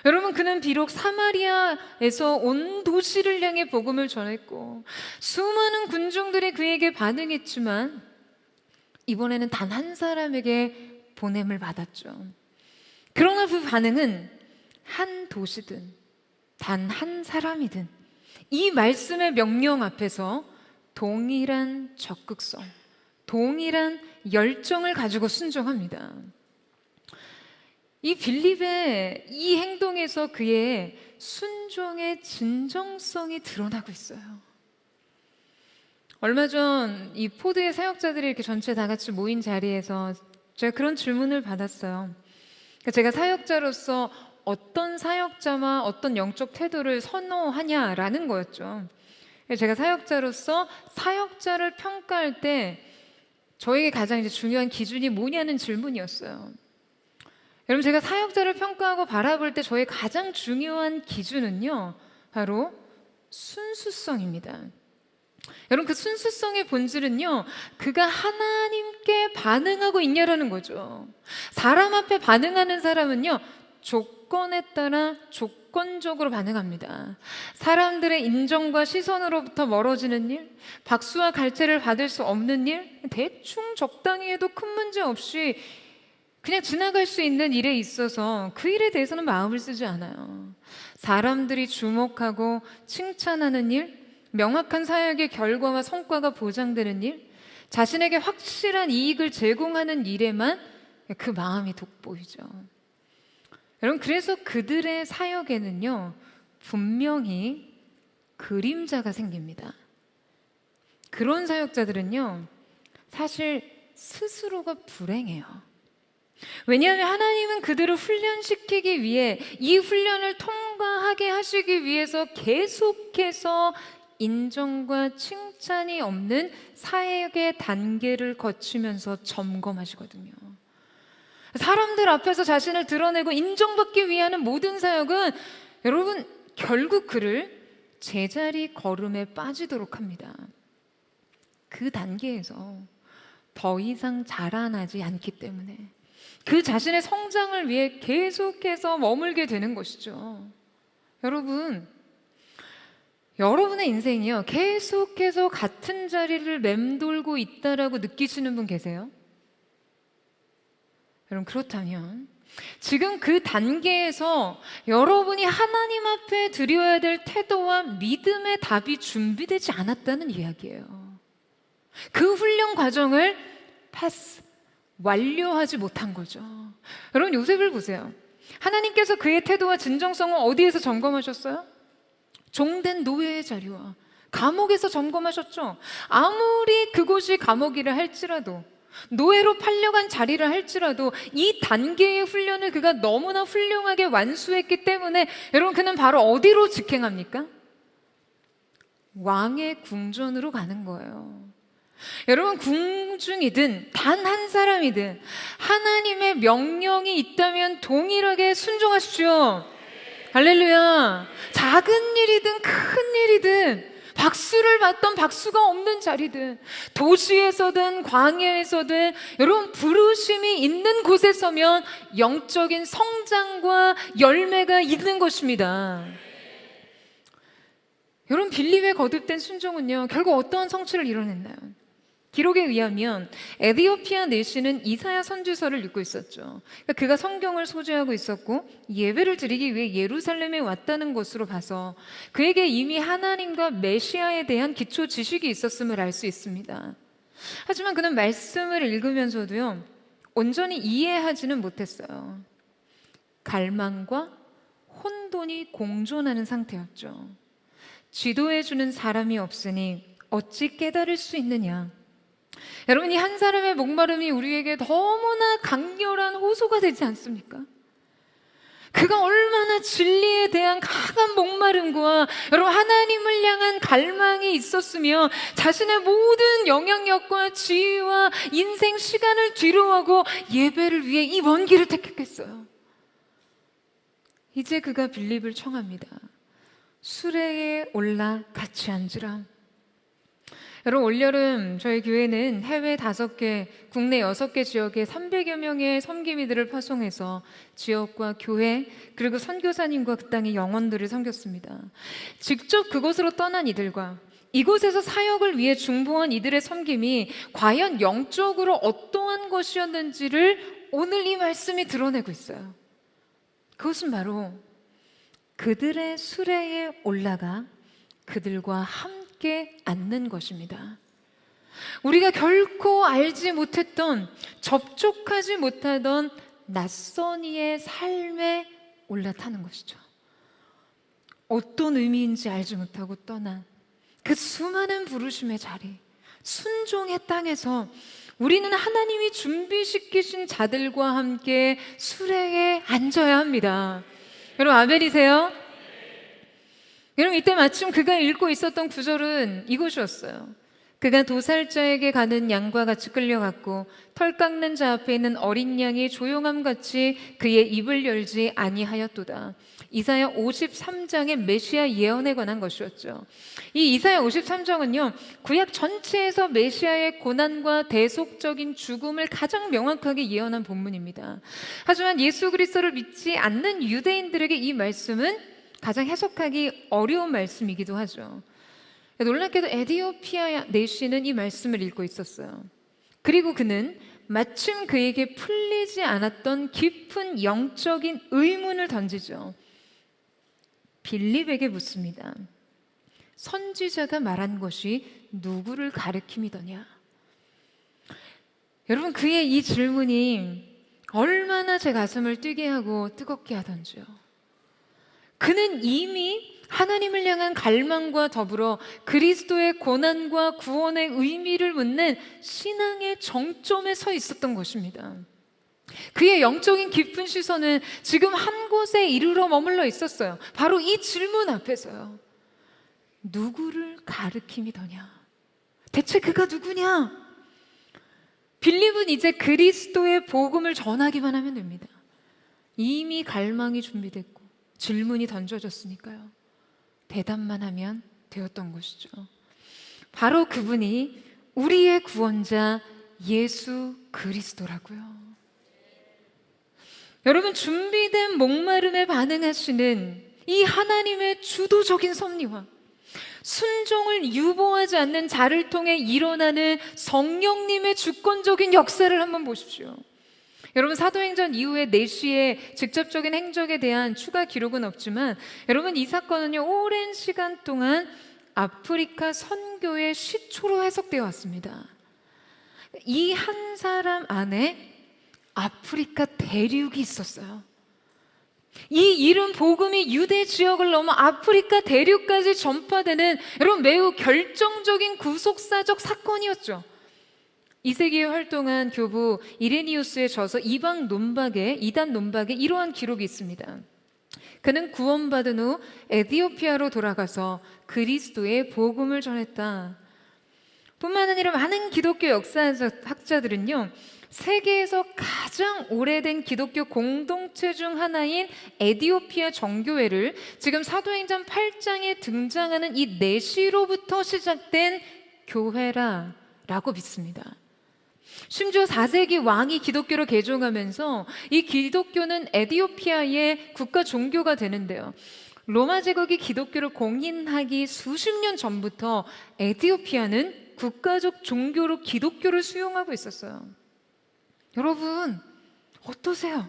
여러분 그는 비록 사마리아에서 온 도시를 향해 복음을 전했고 수많은 군중들이 그에게 반응했지만 이번에는 단 한 사람에게 보냄을 받았죠. 그러나 그 반응은 한 도시든 단 한 사람이든 이 말씀의 명령 앞에서 동일한 적극성, 동일한 열정을 가지고 순종합니다. 이 빌립의 이 행동에서 그의 순종의 진정성이 드러나고 있어요. 얼마 전 이 포드의 사역자들이 이렇게 전체 다 같이 모인 자리에서 제가 그런 질문을 받았어요. 그러니까 제가 사역자로서 어떤 사역자와 어떤 영적 태도를 선호하냐라는 거였죠. 제가 사역자로서 사역자를 평가할 때 저에게 가장 이제 중요한 기준이 뭐냐는 질문이었어요. 여러분 제가 사역자를 평가하고 바라볼 때 저의 가장 중요한 기준은요 바로 순수성입니다. 여러분 그 순수성의 본질은요 그가 하나님께 반응하고 있냐라는 거죠. 사람 앞에 반응하는 사람은요 조건에 따라 조건적으로 반응합니다. 사람들의 인정과 시선으로부터 멀어지는 일, 박수와 갈채를 받을 수 없는 일, 대충 적당히 해도 큰 문제 없이 그냥 지나갈 수 있는 일에 있어서 그 일에 대해서는 마음을 쓰지 않아요. 사람들이 주목하고 칭찬하는 일, 명확한 사역의 결과와 성과가 보장되는 일, 자신에게 확실한 이익을 제공하는 일에만 그 마음이 돋보이죠. 여러분 그래서 그들의 사역에는요 분명히 그림자가 생깁니다. 그런 사역자들은요, 사실 스스로가 불행해요. 왜냐하면 하나님은 그들을 훈련시키기 위해, 이 훈련을 통과하게 하시기 위해서 계속해서 인정과 칭찬이 없는 사역의 단계를 거치면서 점검하시거든요. 사람들 앞에서 자신을 드러내고 인정받기 위한 모든 사역은 여러분 결국 그를 제자리 걸음에 빠지도록 합니다. 그 단계에서 더 이상 자라나지 않기 때문에 그 자신의 성장을 위해 계속해서 머물게 되는 것이죠. 여러분의 인생이요, 계속해서 같은 자리를 맴돌고 있다라고 느끼시는 분 계세요? 여러분, 그렇다면 지금 그 단계에서 여러분이 하나님 앞에 드려야 될 태도와 믿음의 답이 준비되지 않았다는 이야기예요. 그 훈련 과정을 완료하지 못한 거죠. 여러분, 요셉을 보세요. 하나님께서 그의 태도와 진정성을 어디에서 점검하셨어요? 종된 노예의 자리와 감옥에서 점검하셨죠. 아무리 그곳이 감옥이라 할지라도, 노예로 팔려간 자리를 할지라도 이 단계의 훈련을 그가 너무나 훌륭하게 완수했기 때문에 여러분, 그는 바로 어디로 직행합니까? 왕의 궁전으로 가는 거예요. 여러분, 궁중이든 단 한 사람이든 하나님의 명령이 있다면 동일하게 순종하십시오. 할렐루야. 작은 일이든 큰 일이든, 박수를 받던 박수가 없는 자리든, 도시에서든 광야에서든 여러분, 부르심이 있는 곳에 서면 영적인 성장과 열매가 있는 것입니다. 여러분, 빌립에 거듭된 순종은요, 결국 어떠한 성취를 이뤄냈나요? 기록에 의하면 에디오피아 내시는 이사야 선지서를 읽고 있었죠. 그러니까 그가 성경을 소지하고 있었고 예배를 드리기 위해 예루살렘에 왔다는 것으로 봐서 그에게 이미 하나님과 메시아에 대한 기초 지식이 있었음을 알 수 있습니다. 하지만 그는 말씀을 읽으면서도요, 온전히 이해하지는 못했어요. 갈망과 혼돈이 공존하는 상태였죠. 지도해주는 사람이 없으니 어찌 깨달을 수 있느냐. 여러분, 이 한 사람의 목마름이 우리에게 너무나 강렬한 호소가 되지 않습니까? 그가 얼마나 진리에 대한 강한 목마름과 여러분, 하나님을 향한 갈망이 있었으며 자신의 모든 영향력과 지위와 인생 시간을 뒤로하고 예배를 위해 이 먼 길을 택했겠어요. 이제 그가 빌립을 청합니다. 수레에 올라 같이 앉으라. 여러분, 올여름 저희 교회는 해외 5개, 국내 6개 지역에 300여 명의 섬김이들을 파송해서 지역과 교회, 그리고 선교사님과 그 땅의 영혼들을 섬겼습니다. 직접 그곳으로 떠난 이들과 이곳에서 사역을 위해 중보한 이들의 섬김이 과연 영적으로 어떠한 것이었는지를 오늘 이 말씀이 드러내고 있어요. 그것은 바로 그들의 수레에 올라가 그들과 함께 앉는 것입니다. 우리가 결코 알지 못했던, 접촉하지 못하던 낯선 이의 삶에 올라타는 것이죠. 어떤 의미인지 알지 못하고 떠난 그 수많은 부르심의 자리, 순종의 땅에서 우리는 하나님이 준비시키신 자들과 함께 수레에 앉아야 합니다. 여러분, 아멘이세요? 여러분, 이때 마침 그가 읽고 있었던 구절은 이것이었어요. 그가 도살자에게 가는 양과 같이 끌려갔고 털 깎는 자 앞에 있는 어린 양이 조용함같이 그의 입을 열지 아니하였도다. 이사야 53장의 메시아 예언에 관한 것이었죠. 이 이사야 53장은요, 구약 전체에서 메시아의 고난과 대속적인 죽음을 가장 명확하게 예언한 본문입니다. 하지만 예수 그리스도를 믿지 않는 유대인들에게 이 말씀은 가장 해석하기 어려운 말씀이기도 하죠. 놀랍게도 에디오피아 내시는 이 말씀을 읽고 있었어요. 그리고 그는 마침 그에게 풀리지 않았던 깊은 영적인 의문을 던지죠. 빌립에게 묻습니다. 선지자가 말한 것이 누구를 가리킴이더냐? 여러분, 그의 이 질문이 얼마나 제 가슴을 뛰게 하고 뜨겁게 하던지요. 그는 이미 하나님을 향한 갈망과 더불어 그리스도의 고난과 구원의 의미를 묻는 신앙의 정점에 서 있었던 것입니다. 그의 영적인 깊은 시선은 지금 한 곳에 이르러 머물러 있었어요. 바로 이 질문 앞에서요. 누구를 가리킴이더냐? 대체 그가 누구냐? 빌립은 이제 그리스도의 복음을 전하기만 하면 됩니다. 이미 갈망이 준비됐고 질문이 던져졌으니까요. 대답만 하면 되었던 것이죠. 바로 그분이 우리의 구원자 예수 그리스도라고요. 여러분, 준비된 목마름에 반응하시는 이 하나님의 주도적인 섭리와 순종을 유보하지 않는 자를 통해 일어나는 성령님의 주권적인 역사를 한번 보십시오. 여러분, 사도행전 이후에 내시의 직접적인 행적에 대한 추가 기록은 없지만 여러분, 이 사건은요 오랜 시간 동안 아프리카 선교의 시초로 해석되어 왔습니다. 이 한 사람 안에 아프리카 대륙이 있었어요. 이 이름 복음이 유대 지역을 넘어 아프리카 대륙까지 전파되는 여러분 매우 결정적인 구속사적 사건이었죠. 2세기에 활동한 교부 이레니우스의 저서 이단 논박에 이러한 기록이 있습니다. 그는 구원받은 후 에디오피아로 돌아가서 그리스도의 복음을 전했다. 뿐만 아니라 많은 기독교 역사학자들은요 세계에서 가장 오래된 기독교 공동체 중 하나인 에디오피아 정교회를 지금 사도행전 8장에 등장하는 이 내시로부터 시작된 교회라고 믿습니다. 심지어 4세기 왕이 기독교를 개종하면서 이 기독교는 에디오피아의 국가 종교가 되는데요. 로마 제국이 기독교를 공인하기 수십 년 전부터 에디오피아는 국가적 종교로 기독교를 수용하고 있었어요. 여러분, 어떠세요?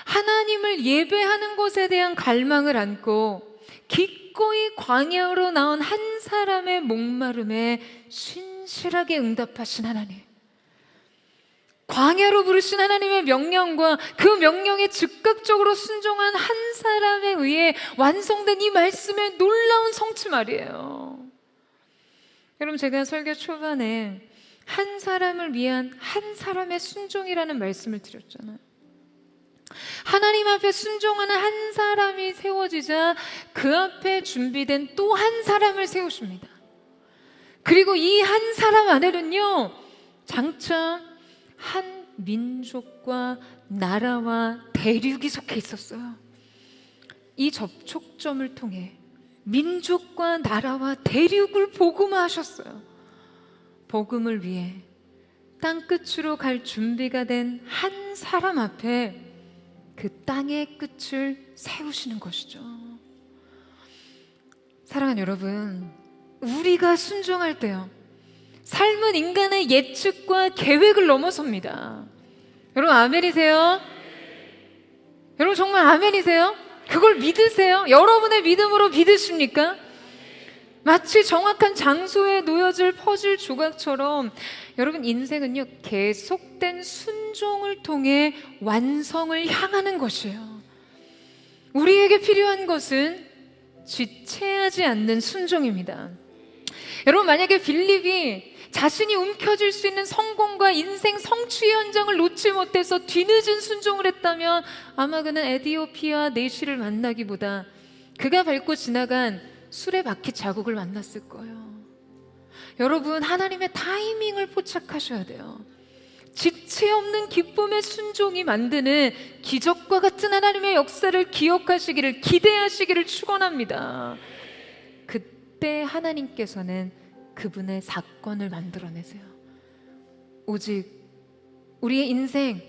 하나님을 예배하는 것에 대한 갈망을 안고 기꺼이 광야로 나온 한 사람의 목마름에 신실하게 응답하신 하나님, 광야로 부르신 하나님의 명령과 그 명령에 즉각적으로 순종한 한 사람에 의해 완성된 이 말씀의 놀라운 성취 말이에요. 여러분, 제가 설교 초반에 한 사람을 위한 한 사람의 순종이라는 말씀을 드렸잖아요. 하나님 앞에 순종하는 한 사람이 세워지자 그 앞에 준비된 또 한 사람을 세우십니다. 그리고 이 한 사람 안에는요 장차 한 민족과 나라와 대륙이 속해 있었어요. 이 접촉점을 통해 민족과 나라와 대륙을 복음화하셨어요. 복음을 위해 땅끝으로 갈 준비가 된 한 사람 앞에 그 땅의 끝을 세우시는 것이죠. 사랑하는 여러분, 우리가 순종할 때요 삶은 인간의 예측과 계획을 넘어섭니다. 여러분 아멘이세요? 여러분 정말 아멘이세요? 그걸 믿으세요? 여러분의 믿음으로 믿으십니까? 마치 정확한 장소에 놓여질 퍼즐 조각처럼 여러분 인생은요 계속된 순종을 통해 완성을 향하는 것이에요. 우리에게 필요한 것은 지체하지 않는 순종입니다. 여러분, 만약에 빌립이 자신이 움켜쥘 수 있는 성공과 인생 성취의 현장을 놓지 못해서 뒤늦은 순종을 했다면 아마 그는 에디오피아 내시를 만나기보다 그가 밟고 지나간 수레바퀴 자국을 만났을 거예요. 여러분, 하나님의 타이밍을 포착하셔야 돼요. 지체 없는 기쁨의 순종이 만드는 기적과 같은 하나님의 역사를 기억하시기를, 기대하시기를 축원합니다. 그때 하나님께서는 그분의 사건을 만들어내세요. 오직 우리의 인생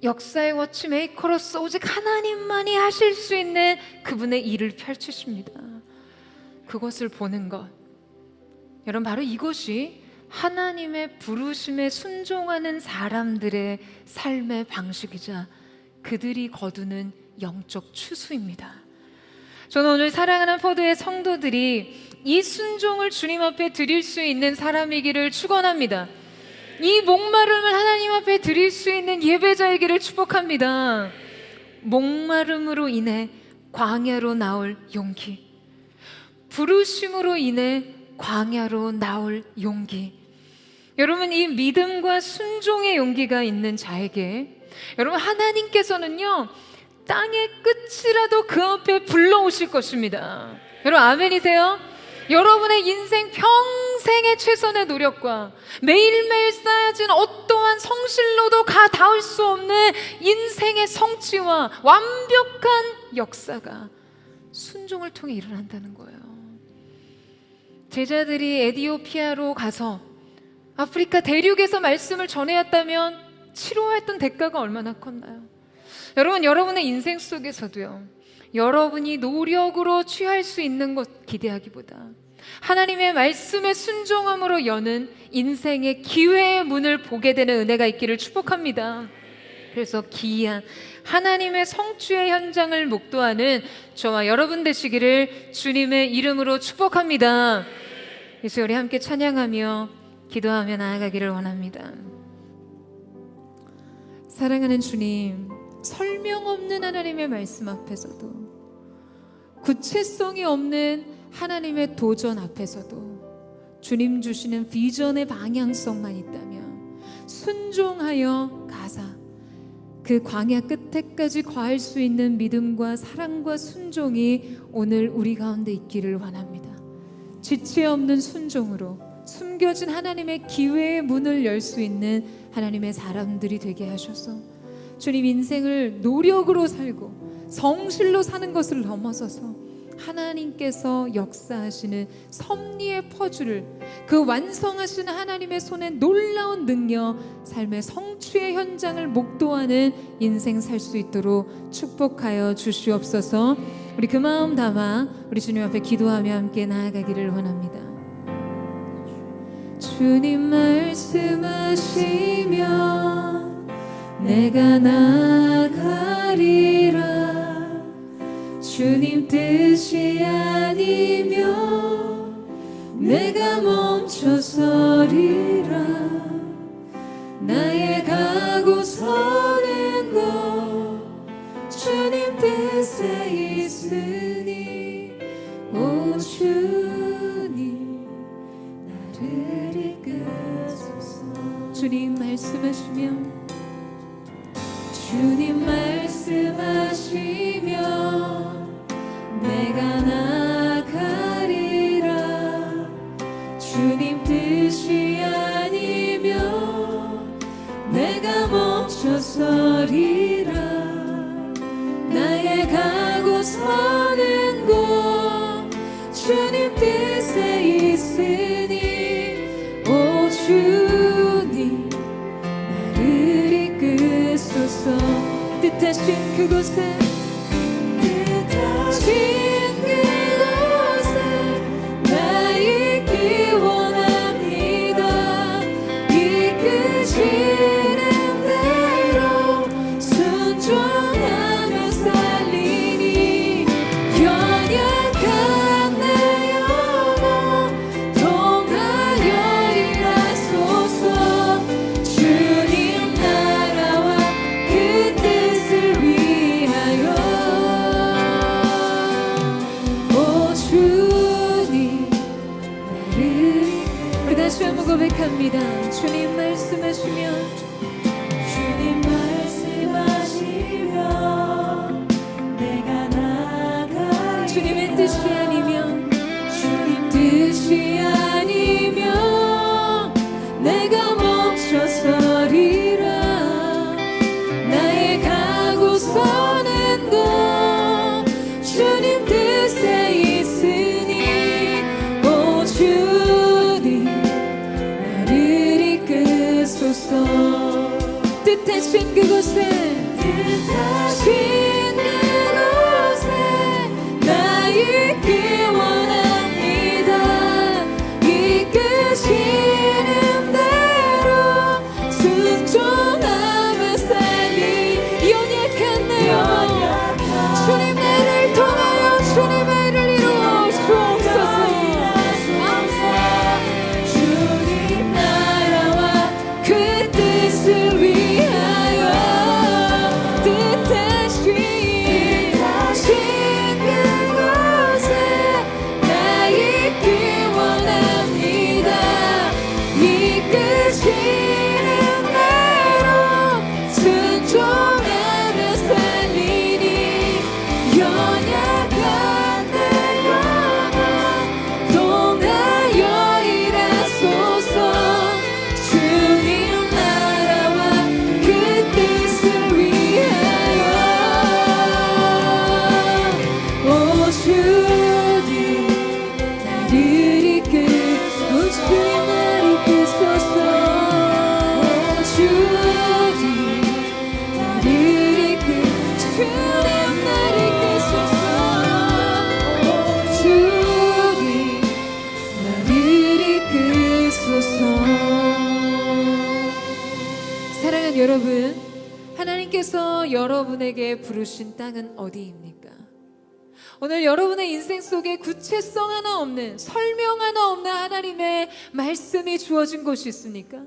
역사의 워치메이커로서 오직 하나님만이 하실 수 있는 그분의 일을 펼치십니다. 그것을 보는 것, 여러분, 바로 이것이 하나님의 부르심에 순종하는 사람들의 삶의 방식이자 그들이 거두는 영적 추수입니다. 저는 오늘 사랑하는 포도의 성도들이 이 순종을 주님 앞에 드릴 수 있는 사람이기를 축원합니다. 이 목마름을 하나님 앞에 드릴 수 있는 예배자이기를 축복합니다. 목마름으로 인해 광야로 나올 용기, 부르심으로 인해 광야로 나올 용기. 여러분, 이 믿음과 순종의 용기가 있는 자에게 여러분, 하나님께서는요 땅의 끝이라도 그 앞에 불러오실 것입니다. 여러분, 아멘이세요? 여러분의 인생 평생의 최선의 노력과 매일매일 쌓여진 어떠한 성실로도 가 닿을 수 없는 인생의 성취와 완벽한 역사가 순종을 통해 일어난다는 거예요. 제자들이 에디오피아로 가서 아프리카 대륙에서 말씀을 전해왔다면 치러했던 대가가 얼마나 컸나요? 여러분, 여러분의 인생 속에서도요 여러분이 노력으로 취할 수 있는 것 기대하기보다 하나님의 말씀에 순종함으로 여는 인생의 기회의 문을 보게 되는 은혜가 있기를 축복합니다. 그래서 기이한 하나님의 성취의 현장을 목도하는 저와 여러분 되시기를 주님의 이름으로 축복합니다. 이제 우리 함께 찬양하며 기도하며 나아가기를 원합니다. 사랑하는 주님, 설명 없는 하나님의 말씀 앞에서도, 구체성이 없는 하나님의 도전 앞에서도 주님 주시는 비전의 방향성만 있다면 순종하여 가사 그 광야 끝에까지 과할 수 있는 믿음과 사랑과 순종이 오늘 우리 가운데 있기를 원합니다. 지체 없는 순종으로 숨겨진 하나님의 기회의 문을 열 수 있는 하나님의 사람들이 되게 하셔서 주님, 인생을 노력으로 살고 성실로 사는 것을 넘어서서 하나님께서 역사하시는 섭리의 퍼즐을, 그 완성하시는 하나님의 손에 놀라운 능력, 삶의 성취의 현장을 목도하는 인생 살 수 있도록 축복하여 주시옵소서. 우리 그 마음 담아 우리 주님 앞에 기도하며 함께 나아가기를 원합니다. 주님 말씀하시면 내가 나아가리라. 주님 뜻이 아니면 내가 멈춰서리라. 나의 가고 서는 것 주님 뜻에 있으니 오 주님 나를 이끄소서. 주님 말씀하시면 주님 말씀하시면 내가 나아가리라. 주님 뜻이 아니면 내가 멈춰서리라. 나의 가고 서는 곳 주님 뜻에 있으니 오 주님 나를 이끄소서. 뜻하신 그곳에 나 있기 원합니다. 이끄시는 대로 순종하며 살리니 연약한 내 영혼 통하여 일하소서. 주님 나라와 그 뜻을 위하여 다시 한번 고백합니다. 주님 말씀하시면 주님 말씀하시면 내가 나아가리라. 주님의 뜻이 아니면 주님 뜻이 아니면 내가 멈춰서리라. 나의 가고 서는 곳 주님 뜻에 있으니 오 주님 뜻하신 그곳에 나 있기 원합니다. 이끄시는 대로 순종하며 살리 연약한 내 영혼 주님 나를 통하여 주님의 일을 이루어 주옵소서. 주님 나라와 그 뜻을 위하여 하나님께서 여러분에게 부르신 땅은 어디입니까? 오늘 여러분의 인생 속에 구체성 하나 없는, 설명 하나 없는 하나님의 말씀이 주어진 곳이 있습니까?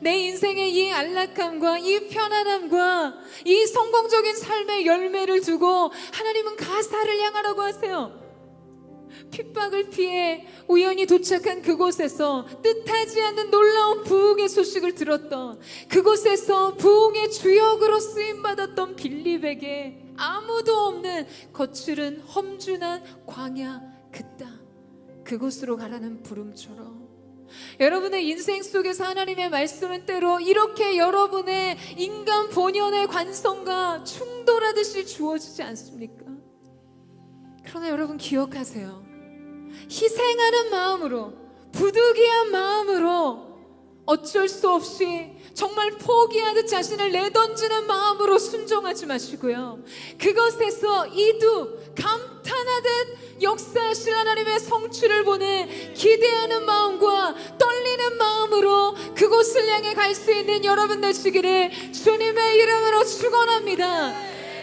내 인생의 이 안락함과 이 편안함과 이 성공적인 삶의 열매를 두고 하나님은 가사를 향하라고 하세요. 핍박을 피해 우연히 도착한 그곳에서 뜻하지 않는 놀라운 부흥의 소식을 들었던, 그곳에서 부흥의 주역으로 쓰임받았던 빌립에게 아무도 없는 거칠은 험준한 광야 그 땅, 그곳으로 가라는 부름처럼 여러분의 인생 속에서 하나님의 말씀은 때로 이렇게 여러분의 인간 본연의 관성과 충돌하듯이 주어지지 않습니까? 그러나 여러분 기억하세요. 희생하는 마음으로, 부득이한 마음으로, 어쩔 수 없이 정말 포기하듯 자신을 내던지는 마음으로 순종하지 마시고요, 그것에서 이두 감탄하듯 역사하실 하나님의 성취를 보는 기대하는 마음과 떨리는 마음으로 그곳을 향해 갈 수 있는 여러분 되시기를 주님의 이름으로 축원합니다.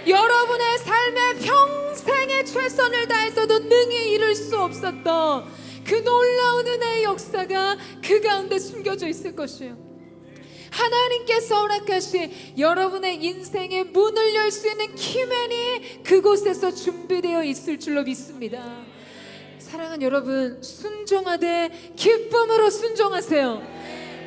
여러분의 삶의 평생의 최선을 다해서도 능히 이룰 수 없었던 그 놀라운 은혜의 역사가 그 가운데 숨겨져 있을 것이에요. 하나님께서 허락하신 여러분의 인생의 문을 열 수 있는 키맨이 그곳에서 준비되어 있을 줄로 믿습니다. 사랑하는 여러분, 순종하되 기쁨으로 순종하세요.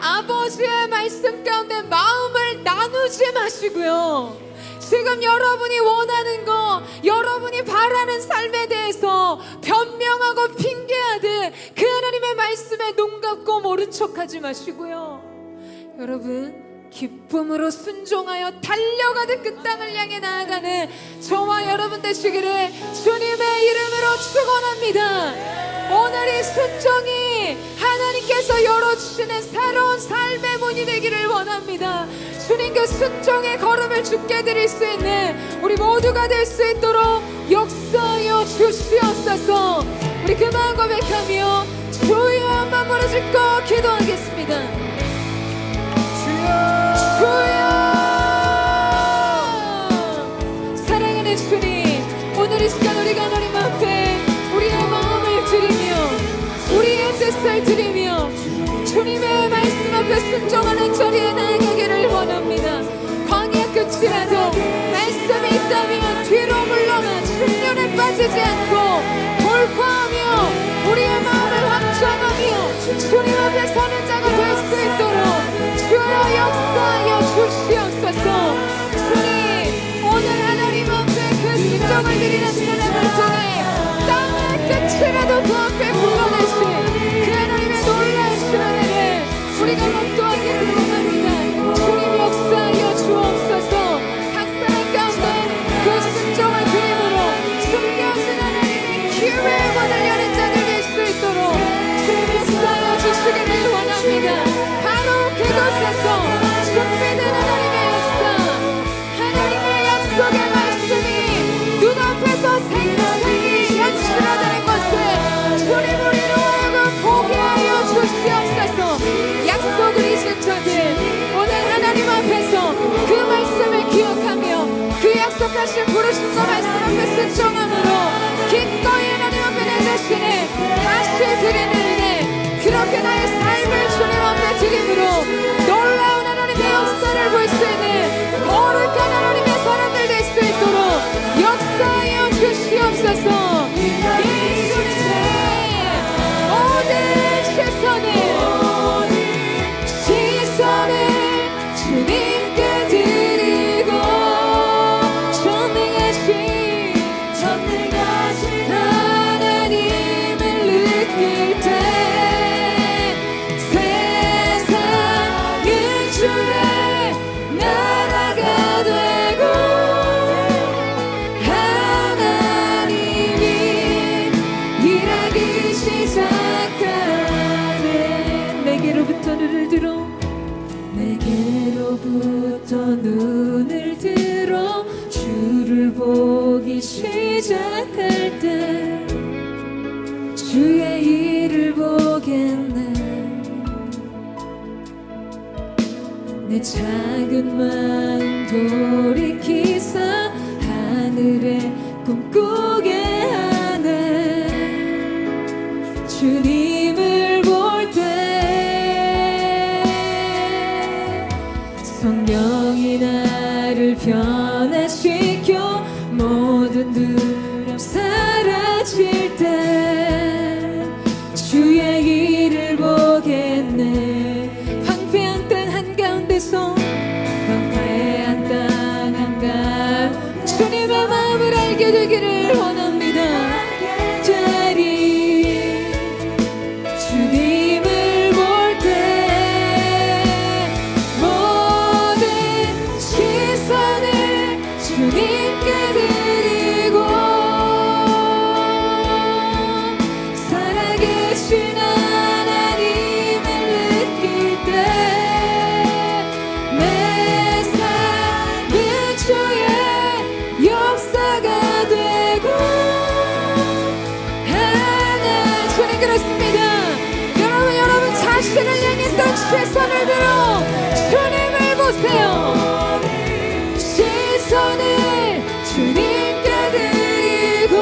아버지의 말씀 가운데 마음을 나누지 마시고요, 지금 여러분이 원하는 거, 여러분이 바라는 삶에 대해서 변명하고 핑계하듯 그 하나님의 말씀에 눈 감고 모른 척하지 마시고요, 여러분 기쁨으로 순종하여 달려가듯 그 땅을 향해 나아가는 저와 여러분 되시기를 주님의 이름으로 축원합니다. 오늘 이 순종이 하나님께서 열어주시는 새로운 삶의 문이 되기를 원합니다. 주님 그 순종의 걸음을 주께 드릴 수 있는 우리 모두가 될 수 있도록 역사하여 주시옵소서. 우리 그 마음 고백하며 주여 한번 무너짓고 기도하겠습니다. 주여, 사랑하는 주님, 오늘 이 시간 우리가 하나님 앞에 우리의 마음을 드리며 우리의 뜻을 드리며 주님의 말씀 앞에 순종하는 자리에 나아가기를 원합니다. 광야 끝이라도 말씀이 있다면 뒤로 물러나 충렬에 빠지지 않고 돌파하며 우리의 마음을 확장하며 주님 앞에 서는 자가 될 수 있도록 주여 역사하여 주시옵소서. 주님, 오늘 하나님 앞에 그 순종을 드리는 사람을 통해 땅의 끝이라도 그 앞에 불러내신 그 하나님의 놀라우신 은혜를 우리가 목도하기를 원합니다. 주님 역사하여 주옵소서. 각 사람 가운데 그 순종을 드림으로 숨겨진 하나님의 기회의 문을 여는 자들 될 수 있도록 주님 역사하여 주시기를 원합니다. 바로 그곳에서 준비된 하나님의 역사, 하나님의 약속의 말씀이 눈앞에서 생생히 현실화되는 것을 주님 우리로 하여금 보게 하여 주시옵소서. 약속을 잊은 자들 오늘 하나님 앞에서 그 말씀을 기억하며 그 약속하신 부르신 자 말씀 앞에 순종함으로 기꺼이 하나님 앞에 내 자신을 다시 드리는 은혜, 그렇게 나의 삶을 주님 앞에 드림으로 놀라운 하나님의 역사를 볼 수 있는 거룩한 하나님의 사람들 될 수 있도록 역사하여 주시옵소서. 예수님의 모든 시선을 주님께 드리고 전능하신 하나님을 느낄 때 세상은 주의 나라가 되고 하나님이 일하기 시작하네. 내게로부터 눈을 들어, 내게로부터 눈을 들어 주를 보기 시작할 때 주의 일을 보겠네. 내 작은 마음도 돌이키사 하늘에 꿈꾸게 하네. 주님을 볼 때 성령이 나를 변화시켜 모든 두려움 사라질 때 주의 길을 보겠네. 황폐한 땅 한가운데서 황폐한 땅 한가운데 주님의 마음을 알게 되기를 원합니다. 자리 주님을 볼 때 모든 시선을 주님께 드리고 살아계신 하나님을 느낄 때 내 삶은 주의 역사가 되고 하나. 주님 그렇습니다. 여러분 자신을 향했던 시선을 들어 주님을 보세요. 시선을 주님께 드리고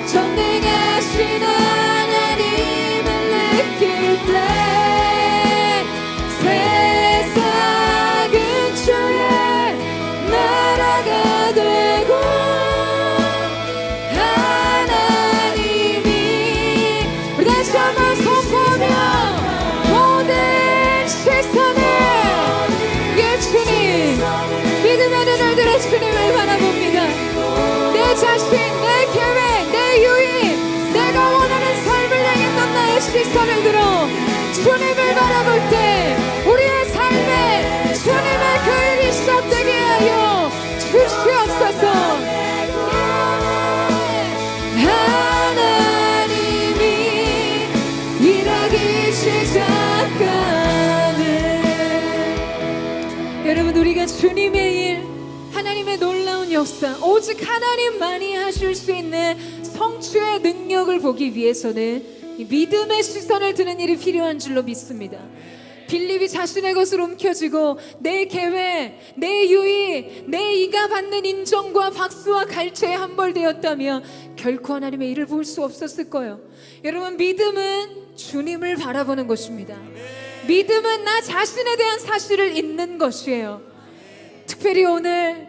전능하신 하나님을 느낄 때 세상은 주의 나라가 되고 하나님이 우리 다시 한번 선포하며 모든 시선을 예 주님 믿음의 눈을 들어 주님을 바라봅니다. 내 자신, 내 계획, 내 유익, 내가 원하는 삶을 향했던 나의 시선을 들어 주님을 바라볼 때 우리의 삶에 주님의 그 일이 시작되게 하여 주시옵소서. 하나님이 일하기 시작하네. 여러분 우리가 주님의 일, 하나님의 놀라운 역사, 오직 하나님만이 하실 수 있는 성취의 능력을 보기 위해서는 이 믿음의 시선을 드는 일이 필요한 줄로 믿습니다. 빌립이 자신의 것으로 움켜쥐고 내 계획, 내 유익, 내 이가 받는 인정과 박수와 갈채에 함몰되었다면 결코 하나님의 일을 볼 수 없었을 거예요. 여러분 믿음은 주님을 바라보는 것입니다. 믿음은 나 자신에 대한 사실을 잊는 것이에요. 특별히 오늘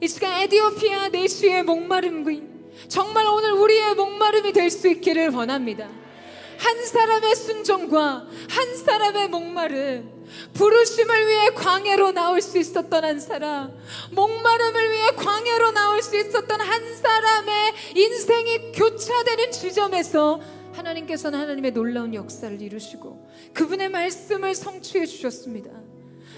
이 시간 에디오피아 내시의 목마름이 정말 오늘 우리의 목마름이 될 수 있기를 원합니다. 한 사람의 순종과 한 사람의 목마름, 부르심을 위해 광야로 나올 수 있었던 한 사람, 목마름을 위해 광야로 나올 수 있었던 한 사람의 인생이 교차되는 지점에서 하나님께서는 하나님의 놀라운 역사를 이루시고 그분의 말씀을 성취해 주셨습니다.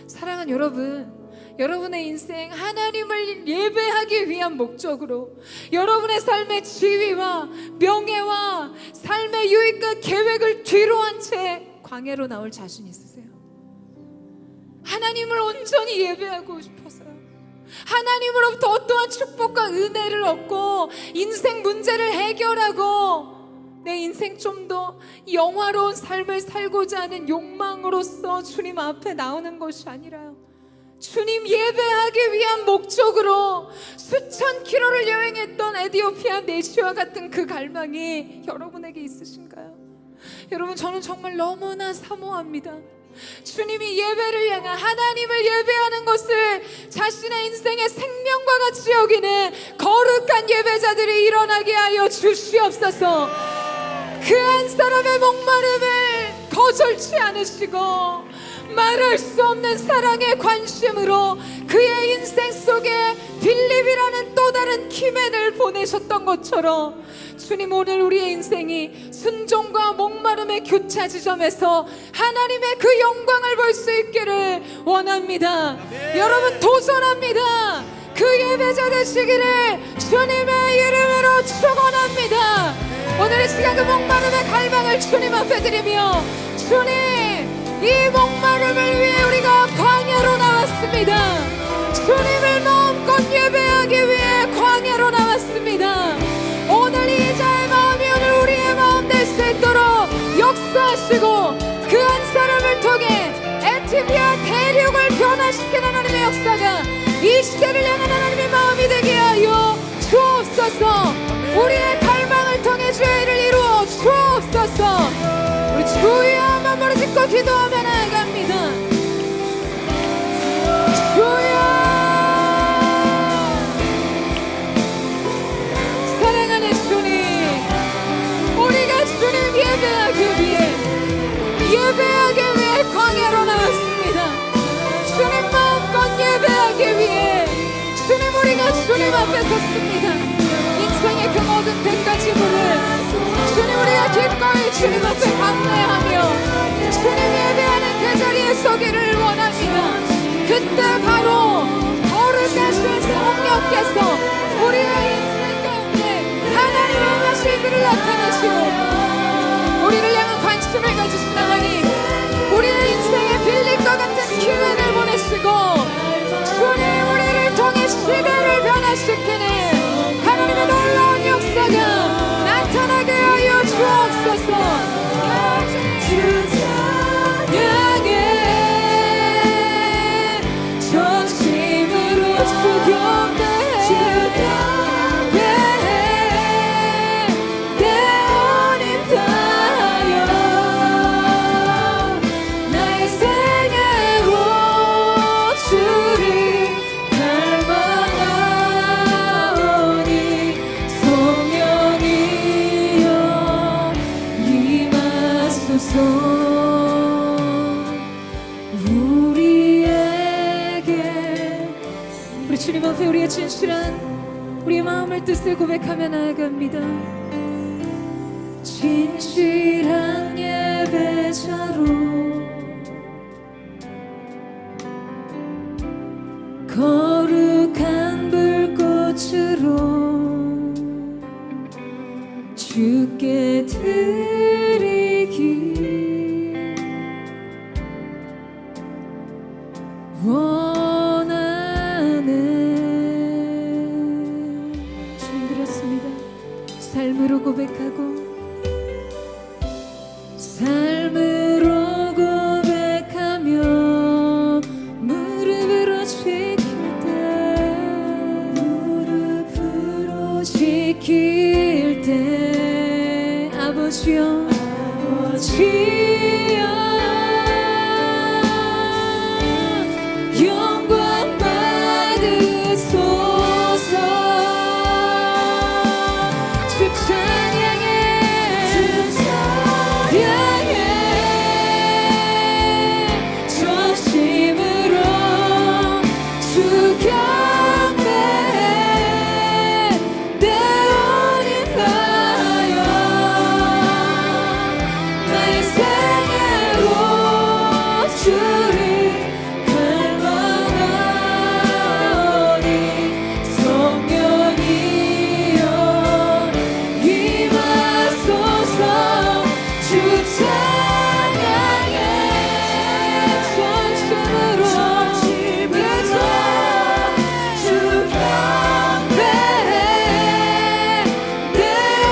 사랑하는 여러분, 여러분의 인생 하나님을 예배하기 위한 목적으로 여러분의 삶의 지위와 명예와 삶의 유익과 계획을 뒤로한 채 광야로 나올 자신 있으세요? 하나님을 온전히 예배하고 싶어서요. 하나님으로부터 어떠한 축복과 은혜를 얻고 인생 문제를 해결하고 내 인생 좀 더 영화로운 삶을 살고자 하는 욕망으로서 주님 앞에 나오는 것이 아니라요, 주님 예배하기 위한 목적으로 수천 킬로를 여행했던 에디오피아 내시와 같은 그 갈망이 여러분에게 있으신가요? 여러분, 저는 정말 너무나 사모합니다. 주님이 예배를 향한, 하나님을 예배하는 것을 자신의 인생의 생명과 같이 여기는 거룩한 예배자들이 일어나게 하여 주시옵소서. 그 한 사람의 목마름을 거절치 않으시고 말할 수 없는 사랑의 관심으로 그의 인생 속에 빌립이라는 또 다른 키맨을 보내셨던 것처럼 주님, 오늘 우리의 인생이 순종과 목마름의 교차 지점에서 하나님의 그 영광을 볼 수 있기를 원합니다. 여러분, 도전합니다. 그 예배자 되시기를 주님의 이름으로 축원합니다. 오늘 이 시간 그 목마름의 갈망을 주님 앞에 드리며, 주님, 이 목마름을 위해 우리가 광야로 나왔습니다. 주님을 마음껏 예배하기 위해 광야로 나왔습니다. 오늘 이 자의 마음이 오늘 우리의 마음 될 수 있도록 역사하시고 그 한 사람을 통해 에티오피아 대륙을 기도하며 나아갑니다. 주여, 사랑하는 주님, 우리가 주님 예배하기 위해 광야로 나왔습니다. 주님 마음껏 예배하기 위해 주님, 우리가 주님 앞에 섰습니다. 인생의 그 모든 대가 지불을 주님, 우리가 기꺼이 주님 앞에 감내하며 주님 예배하는 그 자리에 서기를 원합니다. 그때 바로 거룩하신 성령께서 우리의 인생 가운데 하나님의 하실기를 나타내시고 우리를 향한 관심을 가지신 하나님, 우리의 인생에 빌릴 것 같은 기회를 보내시고 주님, 우리를 통해 시대를 변화시키는 하나님의 놀라운 역사가 나타나게 하여 주옵소서. 향해 전심으로 주경배 우리 주님 앞에 우리의 진실한 우리의 마음을 뜻을 고백하며 나아갑니다. 진실한 예배자로 거룩한 불꽃으로 주께 드리기 원하네. 주님 드렸습니다. 삶으로 고백하고 삶으로 고백하며 무릎으로 지킬 때 아버지여 영광 받으소서. 주 찬양해 전심으로 주 경배해 내 온 인하여 나의 생애로 주를 갈망하오니 성령이여 임하소서. 주 찬양해 전심으로 주 경배해 내 온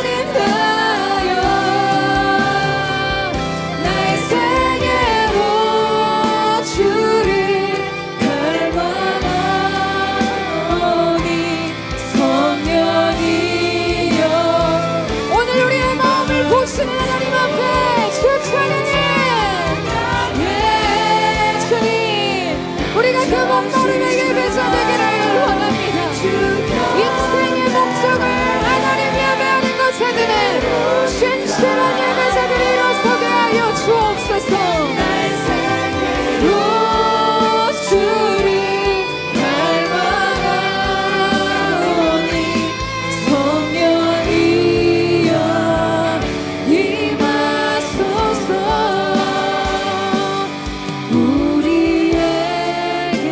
인하여 나의 생애로 주를 갈망하오니 성령이여. 오늘 우리의 마음을 보시는 하나님 앞에 주 찬양해. 주님, 우리가 그 목마름의 예배자 되기를 원합니다. 인생의 목적을 하나님 예배하는 것에 드는 진실한 예배자들이 일어서게 하여 주옵소서. 오, 주를 갈망하오니 성령이여 임하소서. 우리에게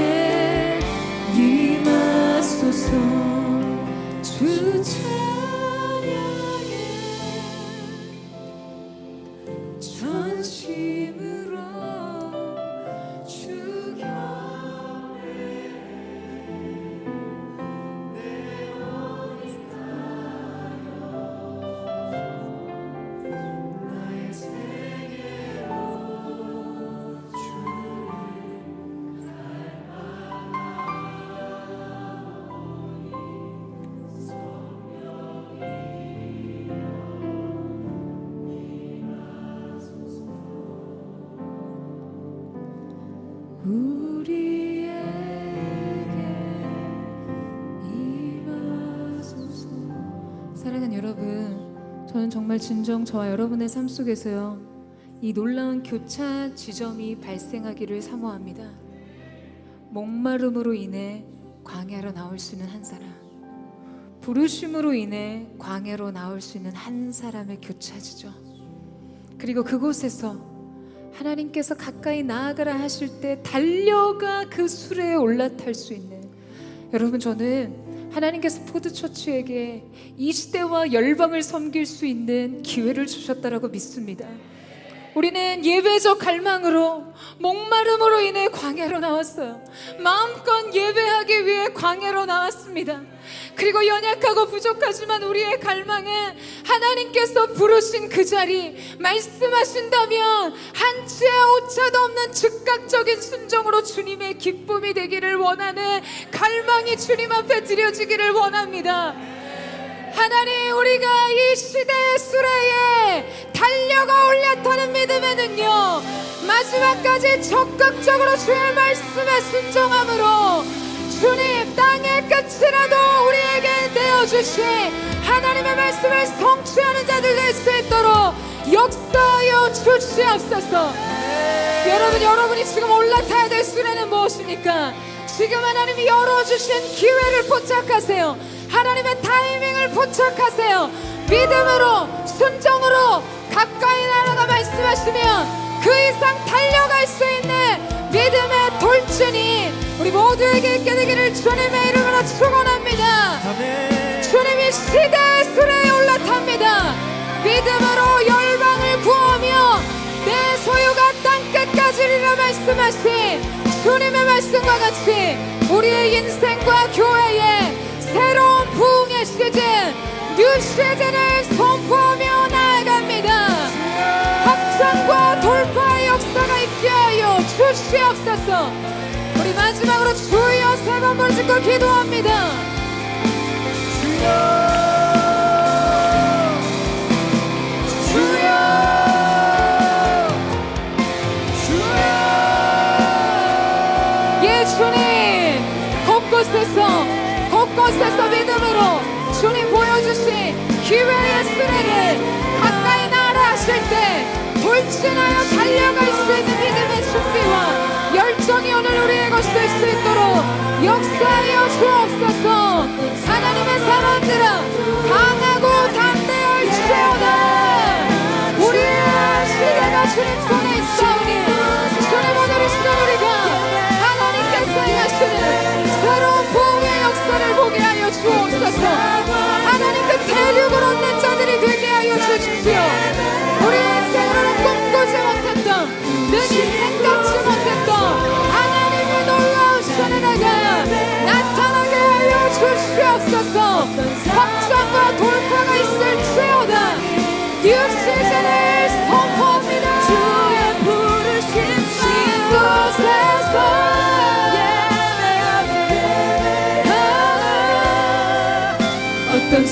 저는 정말 진정 저와 여러분의 삶 속에서요, 이 놀라운 교차 지점이 발생하기를 사모합니다. 목마름으로 인해 광야로 나올 수 있는 한 사람, 부르심으로 인해 광야로 나올 수 있는 한 사람의 교차 지점, 그리고 그곳에서 하나님께서 가까이 나아가라 하실 때 달려가 그 수레에 올라탈 수 있는, 여러분, 저는 하나님께서 포드처치에게 이 시대와 열방을 섬길 수 있는 기회를 주셨다라고 믿습니다. 우리는 예배적 갈망으로, 목마름으로 인해 광야로 나왔어요. 마음껏 예배하기 위해 광야로 나왔습니다. 그리고 연약하고 부족하지만 우리의 갈망은 하나님께서 부르신 그 자리, 말씀하신다면 한 치의 오차도 없는 즉각적인 순종으로 주님의 기쁨이 되기를 원하는 갈망이 주님 앞에 드려지기를 원합니다. 하나님, 우리가 이 시대의 수레에 달려가 올라타는 믿음에는요, 마지막까지 적극적으로 주의 말씀에 순종함으로 주님 땅의 끝이라도 우리에게 내어주신 하나님의 말씀을 성취하는 자들 될 수 있도록 역사하여 주시옵소서. 여러분이 지금 올라타야 될 수레는 무엇입니까? 지금 하나님이 열어주신 기회를 포착하세요. 하나님의 타이밍을 포착하세요. 믿음으로, 순종으로 가까이 나아가 말씀하시면 그 이상 달려갈 수 있는 믿음의 돌진이 우리 모두에게 있게 되기를 주님의 이름으로 축원합니다. 주님이 시대의 수레에 올라탑니다. 믿음으로 열방을 구하며 내 소유가 땅끝까지 이르라 말씀하신 주님의 말씀과 같이 우리의 인생과 교회에 새로운 부흥의 시즌, 뉴 시즌을 선포하며 나아갑니다. 확장과 돌파의 역사가 있게 하여 주시옵소서. 우리 마지막으로 주여 세 번 부르짖고 기도합니다. 주여, 주여, 주여. 예, 주님, 곳곳에서 믿음으로 주님 보여주신 기회의 수레를 가까이 나아라 하실 때 돌진하여 달려갈 수 있는 믿음의 준비와 열정이 오늘 우리의 것이 될 수 있도록 역사하여 주옵소서. 하나님의 사람들아, 강하고 담대할지어다. 우리의 시대가 주님 손에 있사오니 주님, 오늘 이 시간 우리가 하나님께서 하시는 새로운 부흥의 역사를 보게 하여 주옵소서. 하나님, 그 대륙을 얻는 자들이 되게 하여 주십시오. 우리의 인생으로는 꿈꾸지 못했던, 능히 생각지 못했던 하나님의 놀라우신 은혜가 나타나게 하여 주시옵소서. 확장과 돌파가 있을지어다. 뉴 시즌을 선포합니다. 주의 부르심 이곳에서 어떤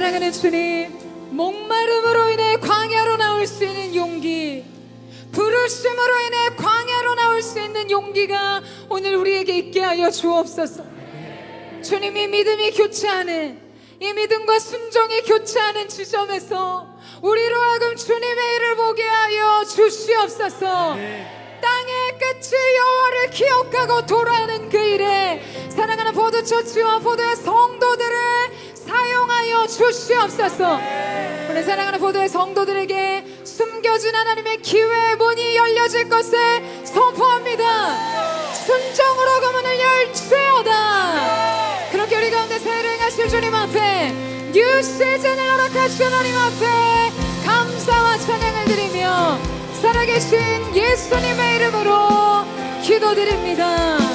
사랑하는 주님, 목마름으로 인해 광야로 나올 수 있는 용기, 부르심으로 인해 광야로 나올 수 있는 용기가 오늘 우리에게 있게 하여 주옵소서. 주님이 믿음이 교체하는, 이 믿음과 순종이 교체하는 지점에서 우리로 하여금 주님의 일을 보게 하여 주시옵소서. 땅의 끝이 여호와를 기억하고 돌아오는 그 일에 사랑하는 포도처치와 포도의 성도들을 사용하여 주시옵소서. 오늘 사랑하는 포도의 성도들에게 숨겨진 하나님의 기회의 문이 열려질 것을 선포합니다. 순종으로 그 문을 열지어다. 그렇게 우리 가운데 새해를 행하실 주님 앞에, 뉴 시즌을 허락하신 하나님 앞에 감사와 찬양을 드리며 살아계신 예수님의 이름으로 기도드립니다.